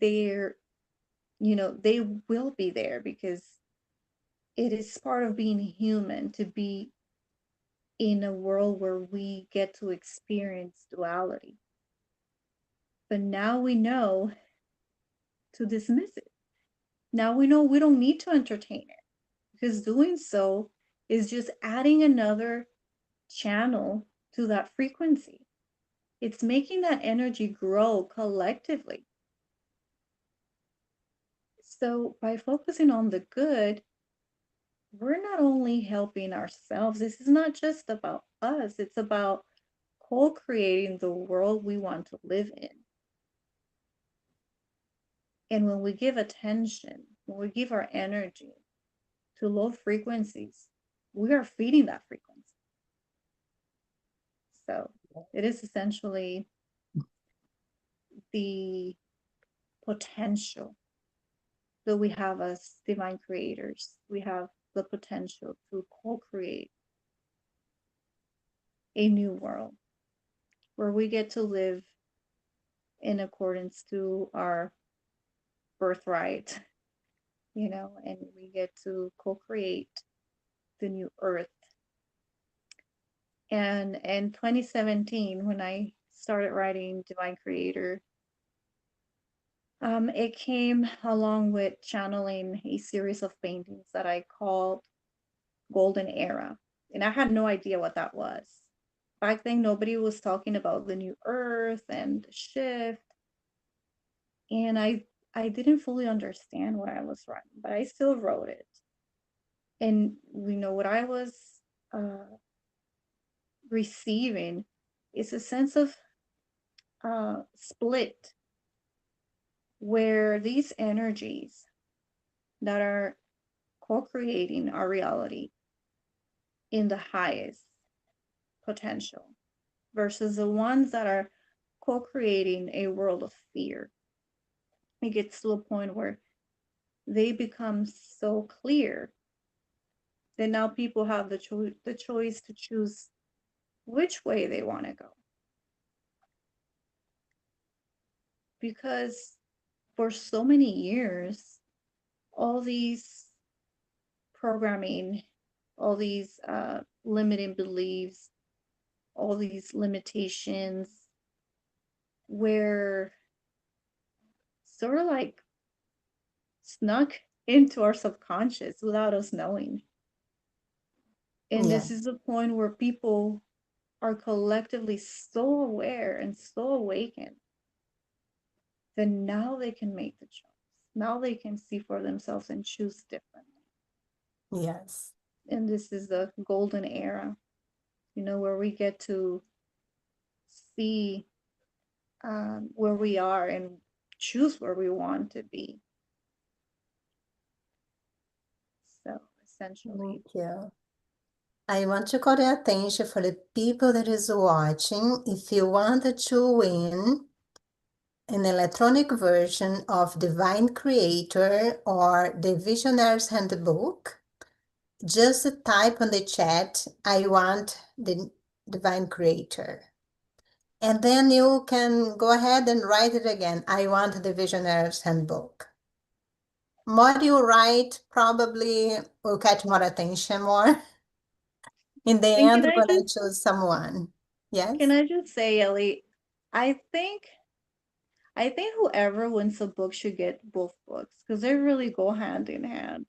They're, they will be there because it is part of being human to be in a world where we get to experience duality. But now we know to dismiss it. Now we know we don't need to entertain it, because doing so is just adding another channel to that frequency. It's making that energy grow collectively. So by focusing on the good, we're not only helping ourselves. This is not just about us, it's about co-creating the world we want to live in. And when we give attention, when we give our energy to low frequencies, we are feeding that frequency. So it is essentially the potential that we have as divine creators. We have the potential to co-create a new world where we get to live in accordance to our birthright, and we get to co-create the new earth. And in 2017, when I started writing Divine Creator, it came along with channeling a series of paintings that I called Golden Era. And I had no idea what that was. Back then, nobody was talking about the new earth and the shift. And I didn't fully understand what I was writing, but I still wrote it. And what I was receiving is a sense of split, where these energies that are co-creating our reality in the highest potential versus the ones that are co-creating a world of fear. It gets to a point where they become so clear that now people have the choice to choose which way they want to go. Because for so many years, all these programming, all these limiting beliefs, all these limitations were sort of like snuck into our subconscious without us knowing. And Yeah. this is the point where people are collectively so aware and so awakened that now they can make the choice. Now they can see for themselves and choose differently. Yes. And this is the golden era, where we get to see where we are and choose where we want to be. So essentially, Thank you. I want to call the attention for the people that is watching. If you want to win an electronic version of Divine Creator or the Visionaries Handbook, just type on the chat, I want the Divine Creator. And then you can go ahead and write it again. I want the Visionaries Handbook. More you write, probably will catch more attention more. In the and end, we're going to choose someone. Yes? can I just say, Ellie, I think whoever wins the book should get both books because they really go hand in hand.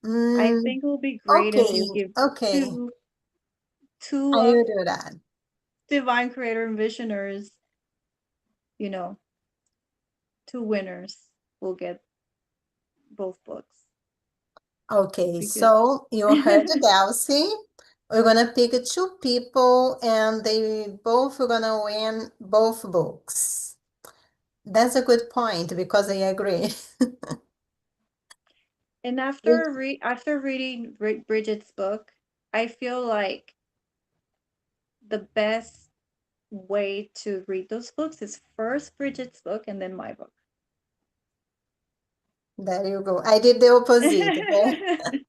I think it will be great if you give Okay. two I will do that. Divine Creator and Visionaries, 2 winners will get both books. Okay, Because so you heard Delssy. We're gonna pick two people and they both are gonna win both books. That's a good point because I agree. And after reading Bridgette's book, I feel like the best way to read those books is first Bridgette's book and then my book. There you go. I did the opposite, okay?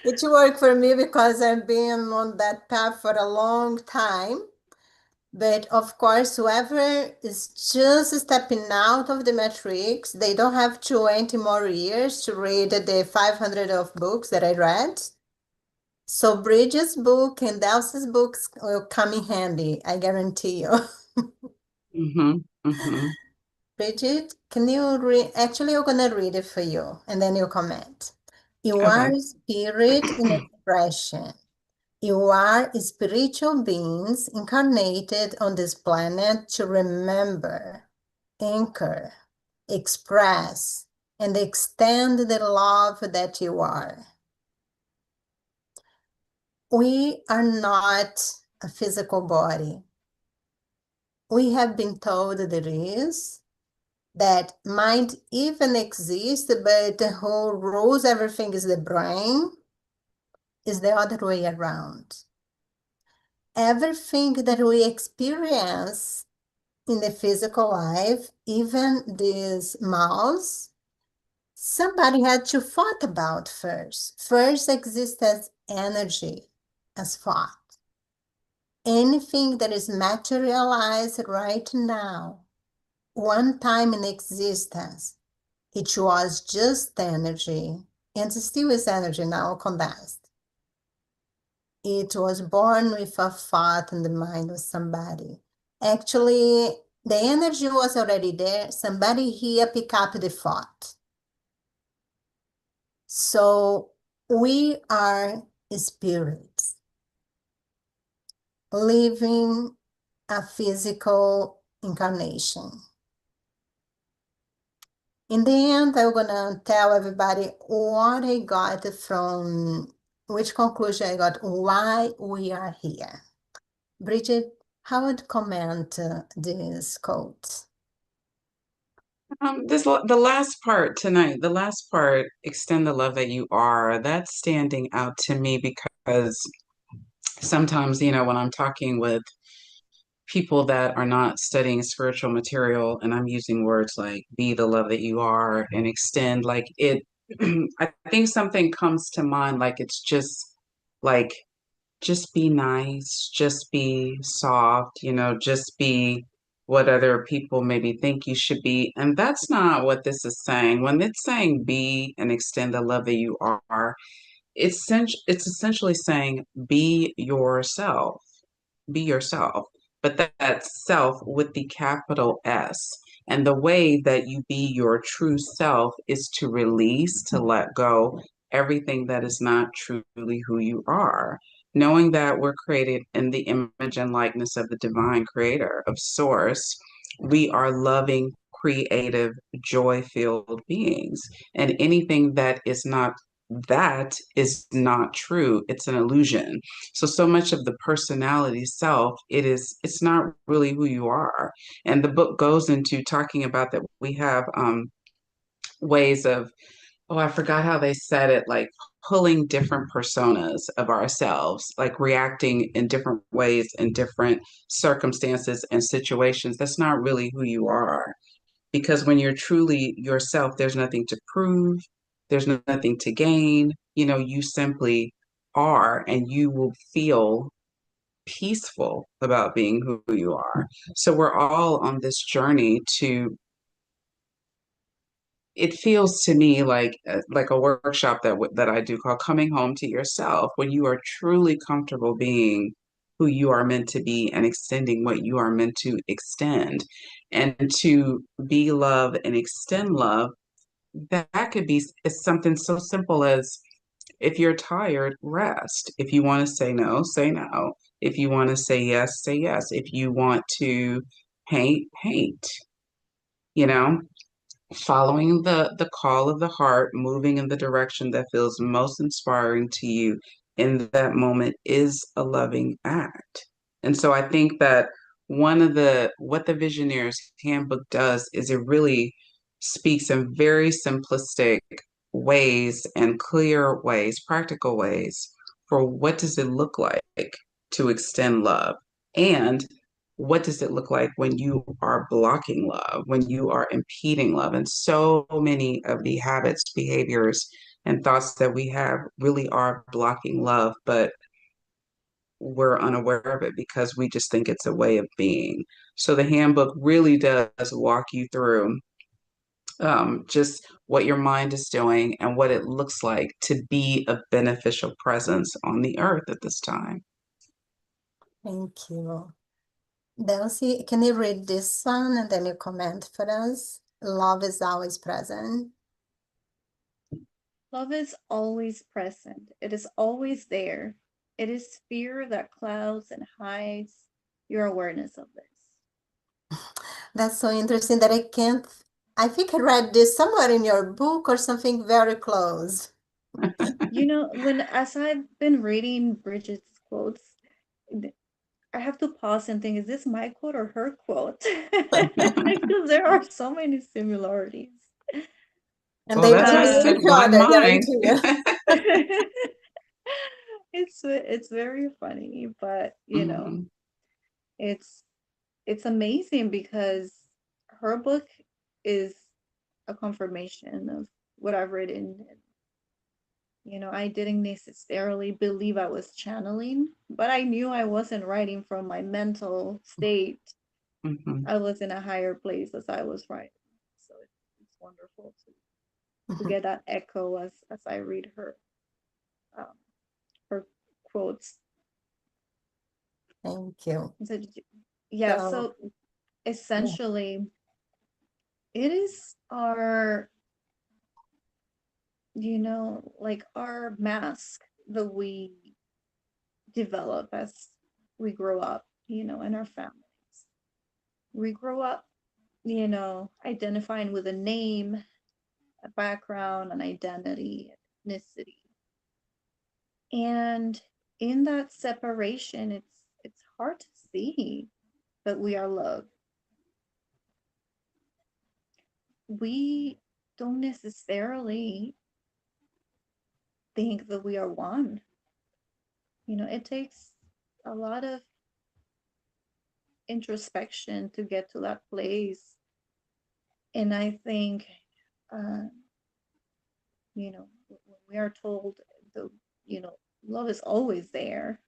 It worked for me because I've been on that path for a long time. But of course, whoever is just stepping out of the matrix, they don't have 20 more years to read the 500 of books that I read. So Bridget's book and Delssy's books will come in handy, I guarantee you. Mm-hmm. Mm-hmm. Bridget, can you read? Actually, I'm gonna read it for you, and then you comment. You are Okay. spirit in expression. You are spiritual beings incarnated on this planet to remember, anchor, express, and extend the love that you are. We are not a physical body. We have been told there is, that might even exist, but who rules everything is the brain, is the other way around. Everything that we experience in the physical life, even this mouse, somebody had to thought about first. First exists as energy, as thought. Anything that is materialized right now, one time in existence, it was just energy, and still is energy now condensed. It was born with a thought in the mind of somebody. Actually, the energy was already there. Somebody here picked up the thought. So we are spirits living a physical incarnation. In the end, I'm gonna tell everybody what I got from, which conclusion I got, why we are here. Bridget, how would comment this quote? The last part tonight, the last part, extend the love that you are, that's standing out to me because sometimes, when I'm talking with people that are not studying spiritual material, and I'm using words like be the love that you are and extend, like it, I think something comes to mind, like it's like, just be nice, just be soft, just be what other people maybe think you should be. And that's not what this is saying. When it's saying be and extend the love that you are, it's essentially saying be yourself, but that self with the capital S. And the way that you be your true self is to release, to let go everything that is not truly who you are. Knowing that we're created in the image and likeness of the divine creator, of source, we are loving, creative, joy filled beings. And anything that is not true. It's an illusion. So much of the personality self, it's not really who you are. And the book goes into talking about that we have ways of, oh, I forgot how they said it, like pulling different personas of ourselves, like reacting in different ways in different circumstances and situations. That's not really who you are. Because when you're truly yourself, there's nothing to prove, there's nothing to gain. You simply are, and you will feel peaceful about being who you are. So we're all on this journey to, it feels to me like a workshop that I do called Coming Home to Yourself, when you are truly comfortable being who you are meant to be and extending what you are meant to extend. And to be love and extend love, that could be something so simple as, if you're tired, rest. If you want to say no, say no. If you want to say yes, say yes. If you want to paint, paint. You know, following the call of the heart, moving in the direction that feels most inspiring to you, in that moment is a loving act. And so I think that what the Visioneers Handbook does is it really speaks in very simplistic ways and clear ways, practical ways for what does it look like to extend love, and what does it look like when you are blocking love, when you are impeding love. And so many of the habits, behaviors, and thoughts that we have really are blocking love, but we're unaware of it because we just think it's a way of being. So the handbook really does walk you through just what your mind is doing and what it looks like to be a beneficial presence on the earth at this time. Thank you. Delssy, can you read this one and then you comment for us? Love is always present. Love is always present. It is always there. It is fear that clouds and hides your awareness of this. That's so interesting that I think I read this somewhere in your book or something very close. You know, as I've been reading Bridgette's quotes, I have to pause and think, is this my quote or her quote? Because there are so many similarities. And Well, they that's why I reveal said each one other, mind. guarantee. It's very funny, but you know, Mhm. it's amazing because her book is a confirmation of what I've written. You know, I didn't necessarily believe I was channeling, but I knew I wasn't writing from my mental state. Mhm. I was in a higher place as I was writing. So it's wonderful to get that echo as I read um, her quotes. Thank you. So, yeah, So, so essentially, it is our, you know, like our mask that we develop as we grow up, you know, in our families. We grow up, you know, identifying with a name, a background, an identity, ethnicity. And in that separation, it's hard to see that we are loved. We don't necessarily think that we are one. You know, it takes a lot of introspection to get to that place. And I think, uh, you know, when we are told the, you know, love is always there,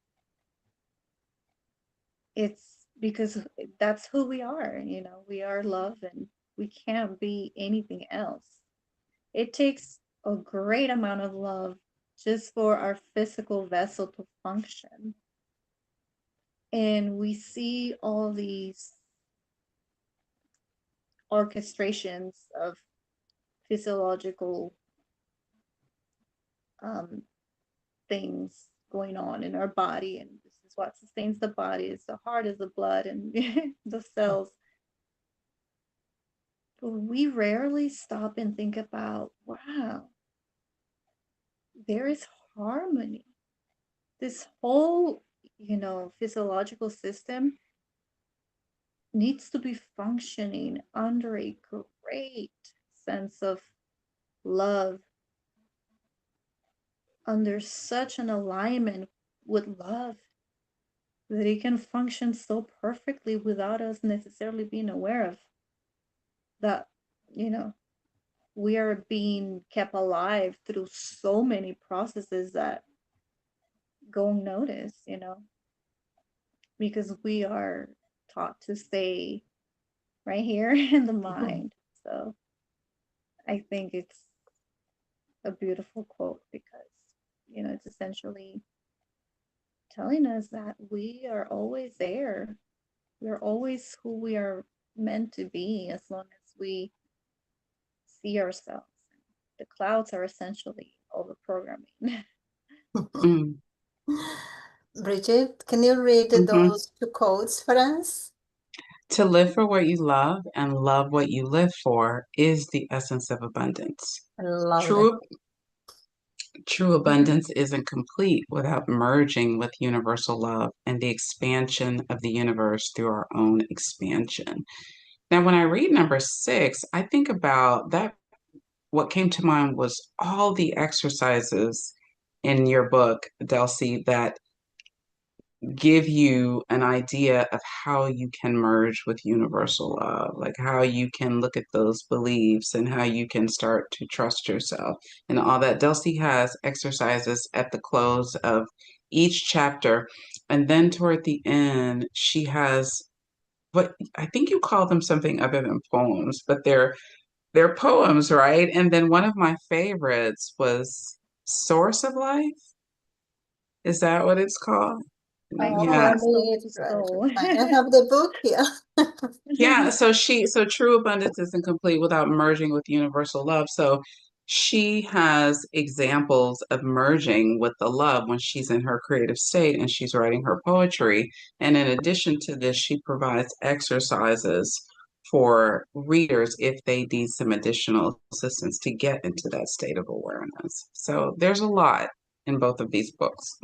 it's because that's who we are. You know, we are love and we can't be anything else. It takes a great amount of love just for our physical vessel to function. And we see all these orchestrations of physiological um, things going on in our body, and this is what sustains the body. It's the heart, is the blood, and the cells. But we rarely stop and think about, wow, there is harmony. This whole, you know, physiological system needs to be functioning under a great sense of love, under such an alignment with love that it can function so perfectly without us necessarily being aware of that, you know, we are being kept alive through so many processes that go unnoticed, you know, because we are taught to stay right here in the mind. So I think it's a beautiful quote because, you know, it's essentially telling us that we are always there. We're always who we are meant to be as long as we see ourselves. The clouds are essentially overprogramming. Mm. Bridgitte, can you read Mhm. those two quotes for us? To live for what you love and love what you live for is the essence of abundance. I love it. True, True abundance isn't complete without merging with universal love and the expansion of the universe through our own expansion. Now, when I read number 6, I think about that. What came to mind was all the exercises in your book, Delssy, that give you an idea of how you can merge with universal love, like how you can look at those beliefs and how you can start to trust yourself and all that. Delssy has exercises at the close of each chapter. And then toward the end, she has what I think you call them something other than poems, but they're poems, right? And then one of my favorites was Source of Life. Is that what it's called? By Oh, Yeah. let Crystal me to try to Soul. find. I have the book here. Yeah, so true abundance isn't complete without merging with universal love. So she has examples of merging with the love when she's in her creative state and she's writing her poetry. And in addition to this, she provides exercises for readers if they need some additional assistance to get into that state of awareness. So there's a lot in both of these books.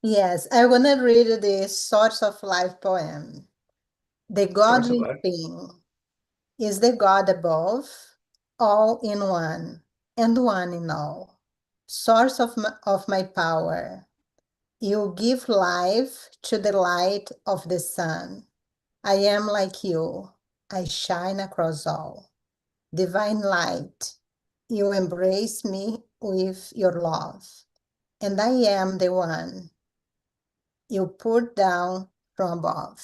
Yes, I want to read the Source of Life poem. The God Source of life. within is the God above, all in one, and one in all. Source of my power, you give life to the light of the sun. I am like you, I shine across all. Divine light, you embrace me with your love, and I am the one you poured down from above.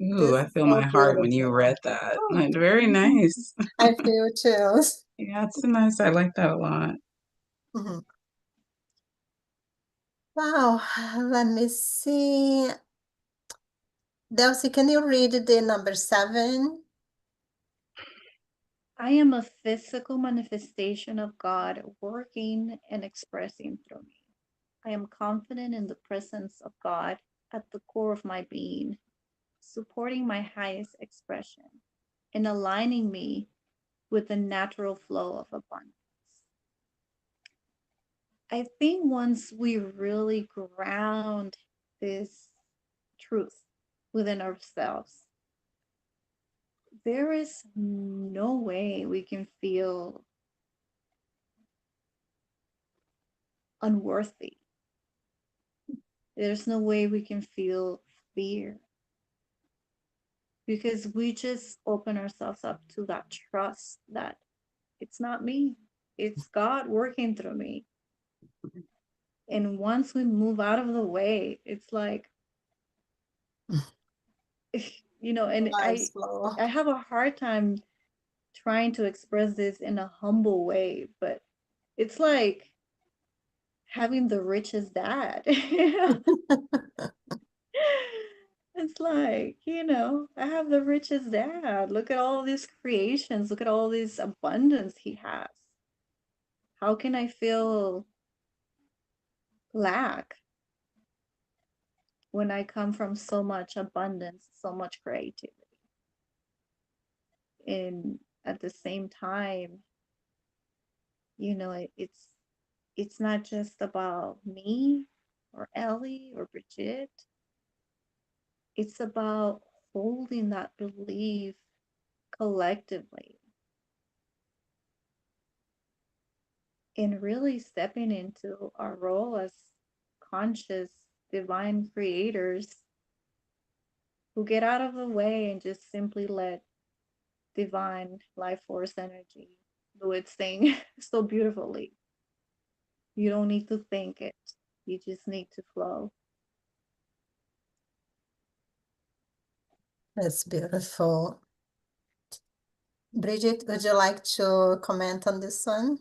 Ooh, This I is feel so my heart when you beautiful. read that. Oh, Like, very nice. I feel chills. Yeah, it's nice. I like that a lot. Mhm. Wow, let me see. Delssy, can you read the number 7? I am a physical manifestation of God working and expressing through me. I am confident in the presence of God at the core of my being, supporting my highest expression and aligning me with the natural flow of abundance. I think once we really ground this truth within ourselves, there is no way we can feel unworthy. There's no way we can feel fear because we just open ourselves up to that trust that it's not me, it's God working through me. And once we move out of the way, it's like, and Lives flow. I have a hard time trying to express this in a humble way, but it's like having the richest dad. It's like, I have the richest dad. Look at all these creations. Look at all this abundance he has. How can I feel lack when I come from so much abundance, so much creativity? And at the same time, it's not just about me or Ellie or Bridgitte. It's about holding that belief collectively and really stepping into our role as conscious divine creators who get out of the way and just simply let divine life force energy do its thing so beautifully. You don't need to think it, you just need to flow. That's beautiful. Bridgitte, would you like to comment on this one?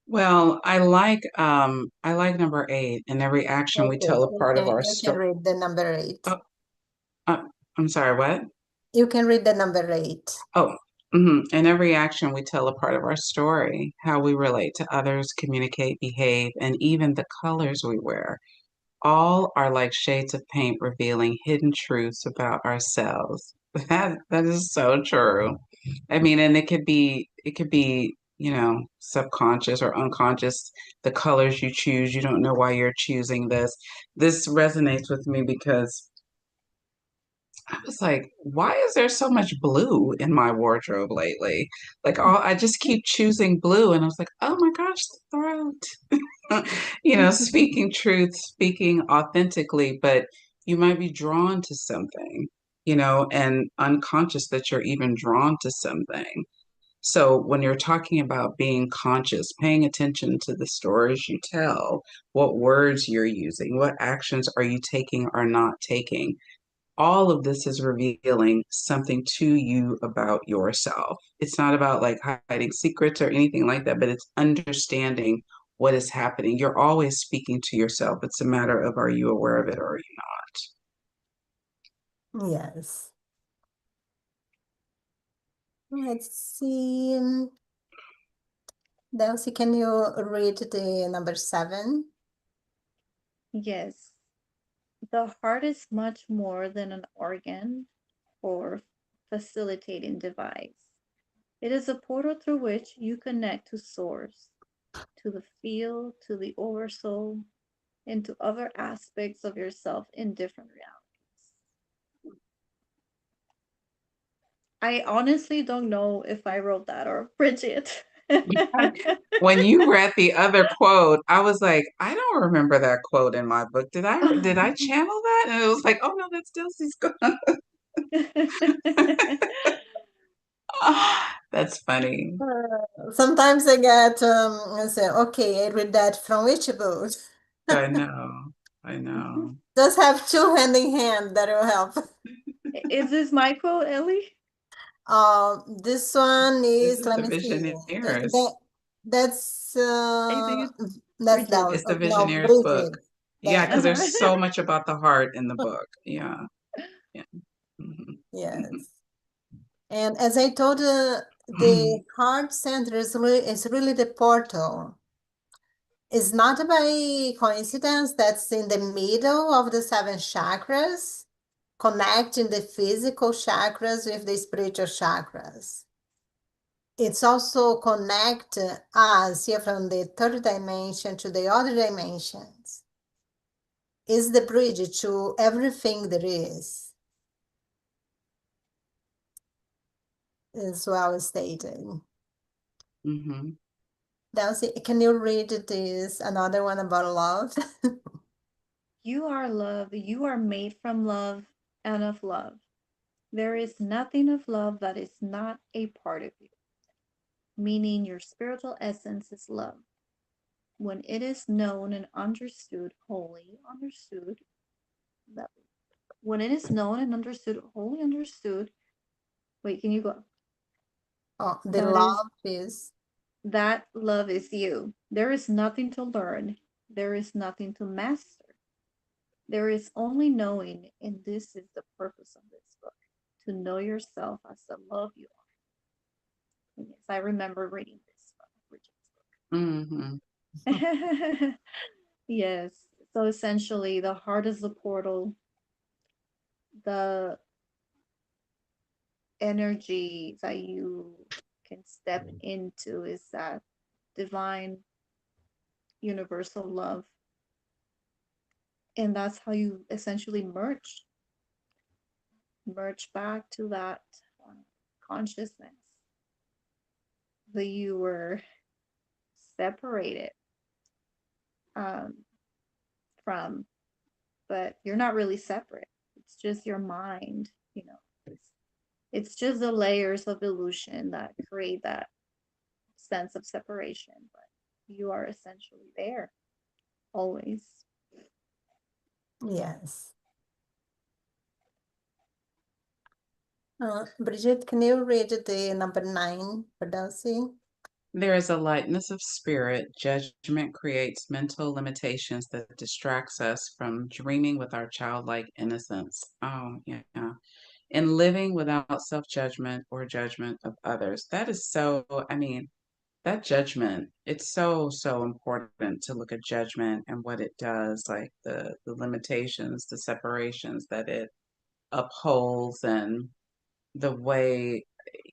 Well, I like number 8. In every action we Okay, tell a part of our you can story. read the number 8. Oh, I'm sorry, what? You can read the number 8. Oh, in every action we tell a part of our story, how we relate to others, communicate, behave, and even the colors we wear. All are like shades of paint revealing hidden truths about ourselves. That is so true. I mean, and it could be subconscious or unconscious, the colors you choose, you don't know why you're choosing this. This resonates with me because I was like, why is there so much blue in my wardrobe lately? Like I just keep choosing blue. And I was like, oh my gosh, the throat. Speaking truth, speaking authentically, but you might be drawn to something, and unconscious that you're even drawn to something. So when you're talking about being conscious, paying attention to the stories you tell, what words you're using, what actions are you taking or not taking, all of this is revealing something to you about yourself. It's not about like hiding secrets or anything like that, but it's understanding what is happening. You're always speaking to yourself. It's a matter of, are you aware of it or are you Yes. Let's see. Delssy, can you read the number 7? Yes. The heart is much more than an organ or facilitating device. It is a portal through which you connect to source, to the field, to the oversoul, and to other aspects of yourself in different realities. I honestly don't know if I wrote that or Bridgitte. not? When you read the other quote, I was like, I don't remember that quote in my book. Did I channel that? And it was like, oh no, that's Delssy's quote. That's funny. Sometimes I get, I say, okay, I read that from which book? I know. I know. Just have two hand in hand, that will help. Is this my quote, Ellie? This one This is, is let the me see. Visioneers. That's I think it's Del. Bridgitte. It's the No, Visioneers book. Bridget. Yeah, because That, there's so much about the heart in the book. Yeah. Yeah. yes. And as I told, the heart center is really the portal. It's not by coincidence that's in the middle of the 7 chakras, connecting the physical chakras with the spiritual chakras. It's also connect us here from the third dimension to the other dimensions. Is the bridge to everything there is well stated. hmm Delssy, can you read this another one about love? You are love. You are made from love and of love. There is nothing of love that is not a part of you, meaning your spiritual essence is love. When it is known and understood, wholly understood, that when it is known and understood, wholly understood, wait, can you go? Oh, the That is, love is, that love is you. There is nothing to learn. There is nothing to master. There is only knowing, and this is the purpose of this book, to know yourself as the love you are. And yes, I remember reading this hmm Bridgette's book. Yes. So essentially, the heart is the portal. The energy that you can step into is that divine, universal love. And that's how you essentially merge back to that consciousness that you were separated um, from, but you're not really separate. It's just your mind, it's just the layers of illusion that create that sense of separation, but you are essentially there always. yes. Bridget, can you read the number 9 for Delssy? There is a lightness of spirit. Judgment creates mental limitations that distracts us from dreaming with our childlike innocence. Oh, yeah. And living without self-judgment or judgment of others. That is so, I mean, that judgment, it's so, so important to look at judgment and what it does, like the limitations, the separations that it upholds, and the way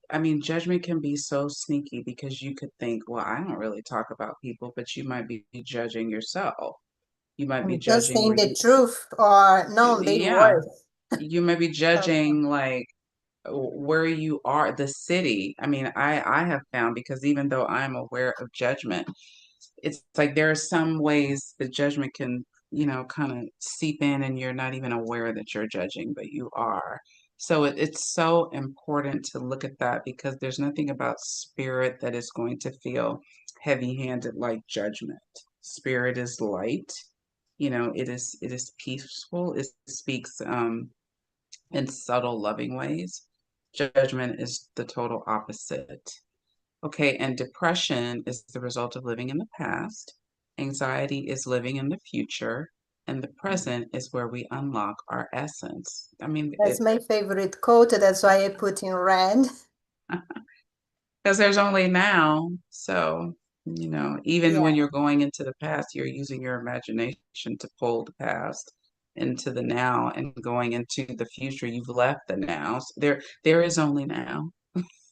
I mean, judgment can be so sneaky because you could think, well, I don't really talk about people, but you might be judging yourself. You might be I'm just judging saying where the you, truth or no, they yeah, worse. you may be So, judging like where you are, the city. I mean, I have found, because even though I'm aware of judgment, it's like there are some ways the judgment can, kind of seep in and you're not even aware that you're judging, but you are. So it's so important to look at that, because there's nothing about spirit that is going to feel heavy-handed like judgment. Spirit is light, it is peaceful. It speaks in subtle, loving ways. Judgment is the total opposite. Okay, and depression is the result of living in the past. Anxiety is living in the future. And the present is where we unlock our essence. I mean, that's my favorite quote. That's why I put in red. because there's only now. So, even when Yeah. you're going into the past, you're using your imagination to pull the past into the now, and going into the future, you've left the now. So there is only now,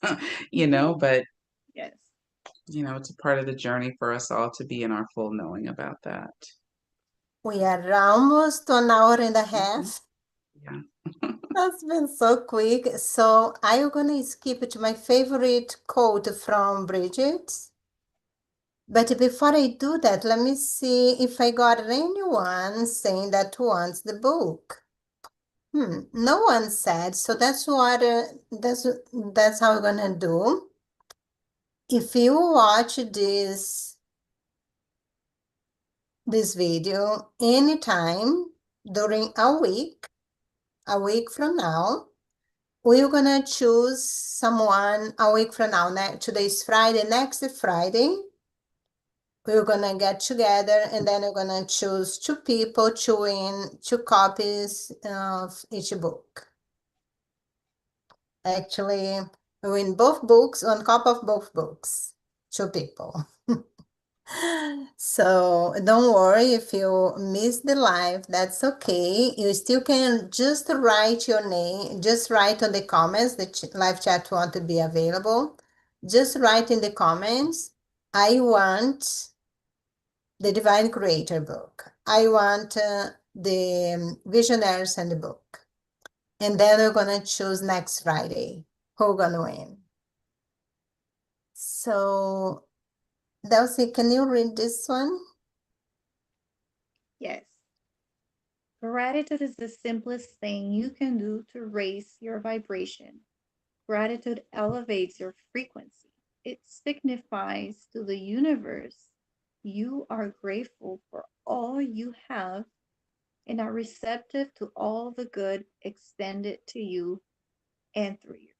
but Yes. it's a part of the journey for us all to be in our full knowing about that. We are almost 1 hour and a Mhm. half. Yeah. That's been so quick. So I'm gonna skip to my favorite quote from Bridgitte. But before I do that, let me see if I got anyone saying that wants the book. No one said, so that's what that's how we're gonna do. If you watch this video anytime during a week from now, we're gonna choose someone a week from now. Today's Friday, next Friday, we're gonna get together and then we're gonna choose two people to win 2 copies of each book. Actually, we win both books, 1 copy of both books, 2 people. So don't worry if you miss the live, that's okay. You still can just write your name, just write on the comments, the live chat won't be available. Just write in the comments, I want the Divine Creator book. I want the Visionaries and the book. And then we're gonna choose next Friday who's gonna win. So, Delssy, can you read this one? Yes. Gratitude is the simplest thing you can do to raise your vibration. Gratitude elevates your frequency. It signifies to the universe you are grateful for all you have and are receptive to all the good extended to you and through you.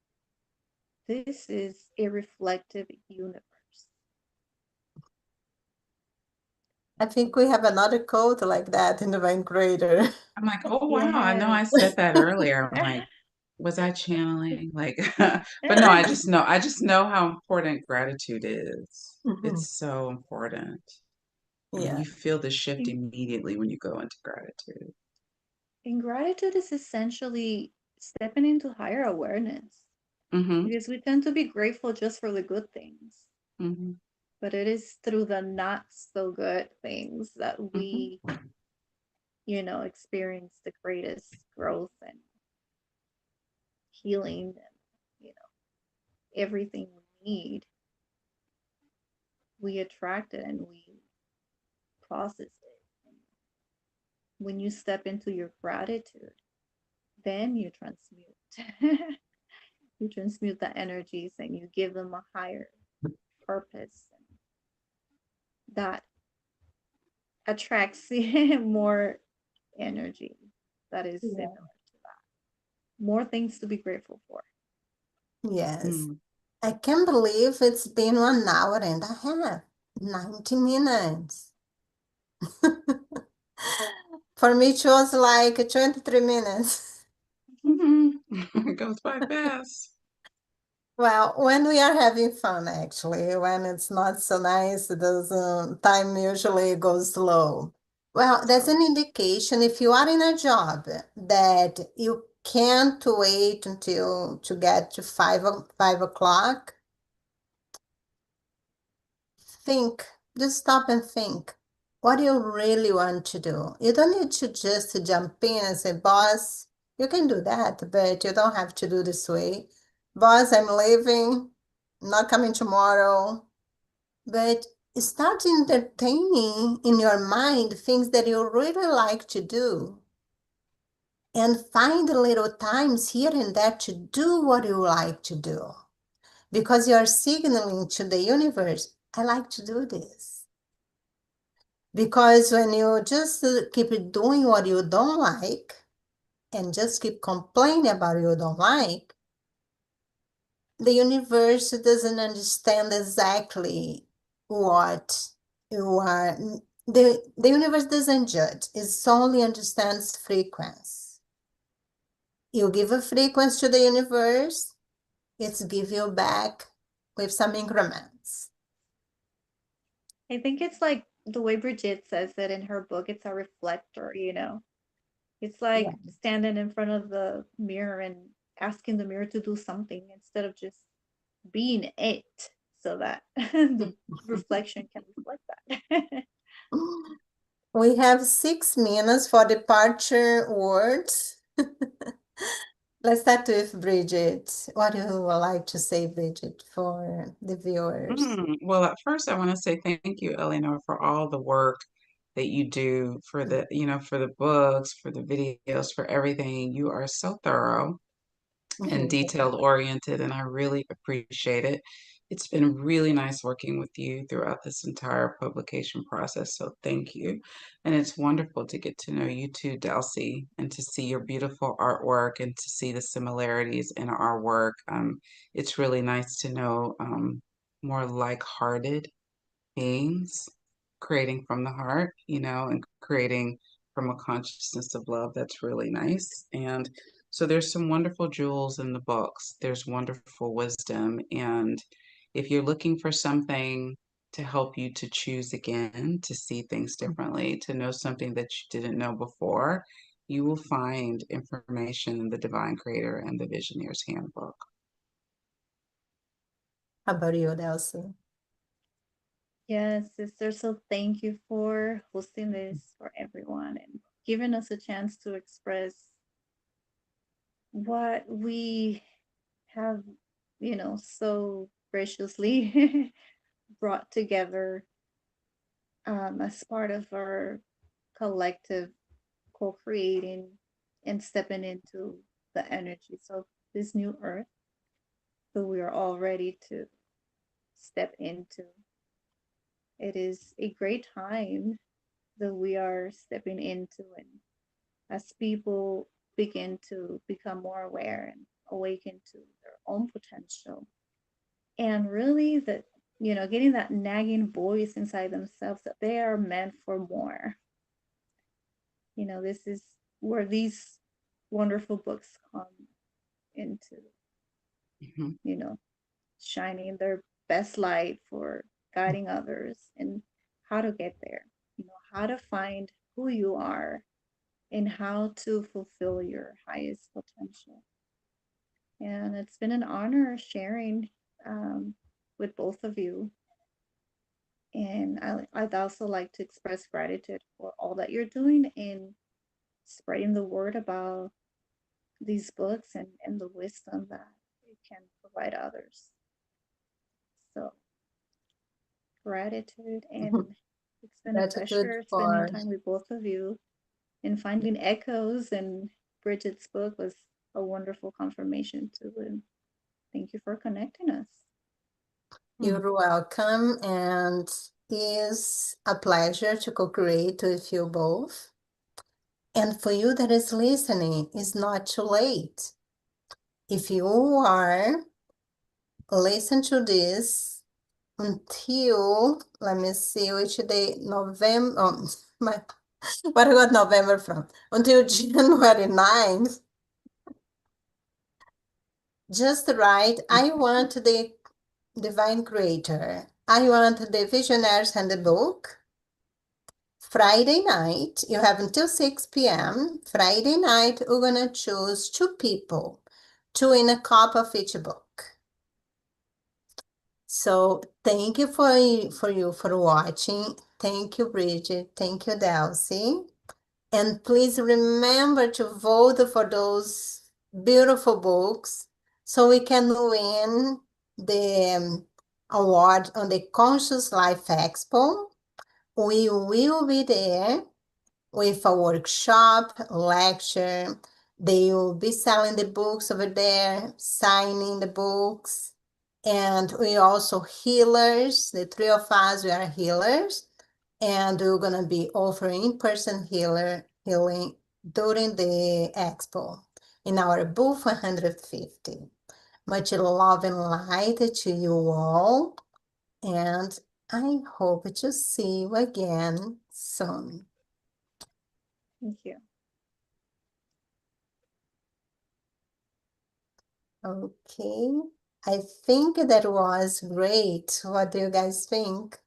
This is a reflective universe. I think we have another code like that in Divine Creator. I'm like, oh wow, I know Yes. I said that earlier. I'm like, was I channeling? Like, but no, I just know how important gratitude is. Mhm. It's so important. I mean, Yeah. you feel the shift immediately when you go into gratitude. And gratitude is essentially stepping into higher awareness Mm-hmm. because we tend to be grateful just for the good things, Mm-hmm. but it is through the not so good things that Mm-hmm. we, experience the greatest growth and healing and, everything we need. We attract it and we process it. And when you step into your gratitude, then you transmute. You transmute the energies and you give them a higher purpose and that attracts more energy that is Yeah. similar to that. More things to be grateful for. Yes. Mm. I can't believe it's been 1 hour and a half, 90 minutes. For me, it was like 23 minutes. It goes by fast. Well, when we are having fun, actually, when it's not so nice, it doesn't, time usually goes slow. Well, that's So, an indication if you are in a job that you can't wait until to get to 5 o'clock. Think, just stop and think. What do you really want to do? You don't need to just jump in and say, boss, you can do that, but you don't have to do this way. Boss, I'm leaving, not coming tomorrow. But start entertaining in your mind things that you really like to do. And find little times here and there to do what you like to do. Because you are signaling to the universe, I like to do this. Because when you just keep doing what you don't like and just keep complaining about what you don't like, the universe doesn't understand exactly what you are. The universe doesn't judge, it only understands frequency. You give a frequency to the universe, it's give you back with some increments. I think it's like the way Bridgitte says it in her book, it's a reflector, you know. It's like standing in front of the mirror and asking the mirror to do something instead of just being it so that the reflection can reflect that. We have 6 minutes for departure words. Let's start with Bridgitte. What do you would like to say, Bridgitte, for the viewers? Well, at first, I want to say thank you, Eleonora, for all the work that you do for the, for the books, for the videos, for everything. You are so thorough and detailed oriented, and I really appreciate it. It's been really nice working with you throughout this entire publication process, so thank you. And it's wonderful to get to know you too, Delssy, and to see your beautiful artwork and to see the similarities in our work. It's really nice to know more like-hearted beings creating from the heart, and creating from a consciousness of love. That's really nice. And so there's some wonderful jewels in the books. There's wonderful wisdom. And if you're looking for something to help you to choose again, to see things differently, to know something that you didn't know before, you will find information in the Divine Creator and the Visioneers Handbook. How about you, Delssy? Yes, sister. So thank you for hosting this for everyone and giving us a chance to express what we have, so graciously brought together as part of our collective co-creating and stepping into the energies of this new earth that we are all ready to step into. It is a great time that we are stepping into, and as people begin to become more aware and awaken to their own potential, and really that, getting that nagging voice inside themselves that they are meant for more. This is where these wonderful books come into, shining their best light for guiding others and how to get there, how to find who you are and how to fulfill your highest potential. And it's been an honor sharing with both of you. And I'd also like to express gratitude for all that you're doing in spreading the word about these books and the wisdom that it can provide others. So gratitude, and it's been a pleasure spending time with both of you and finding echoes, and Bridgette's book was a wonderful confirmation too, and thank you for connecting us. You're welcome, and it's a pleasure to co-create with you both. And for you that is listening, it's not too late. If you are listen to this until, let me see which day, November, where I got November from, until January 9th, just write, I want the Divine Creator. I want the Visionaries Handbook. Friday night, you have until 6 p.m. Friday night, we're going to choose 2 people, 2 in a copy of each book. So thank you for watching. Thank you, Bridgitte. Thank you, Delssy. And please remember to vote for those beautiful books so we can win the award on the Conscious Life Expo. We will be there with a workshop, lecture. They will be selling the books over there, signing the books. And we also healers. The 3 of us, we are healers. And we're going to be offering in-person healing during the expo in our booth 150. Much love and light to you all. And I hope to see you again soon. Thank you. Okay, I think that was great. What do you guys think?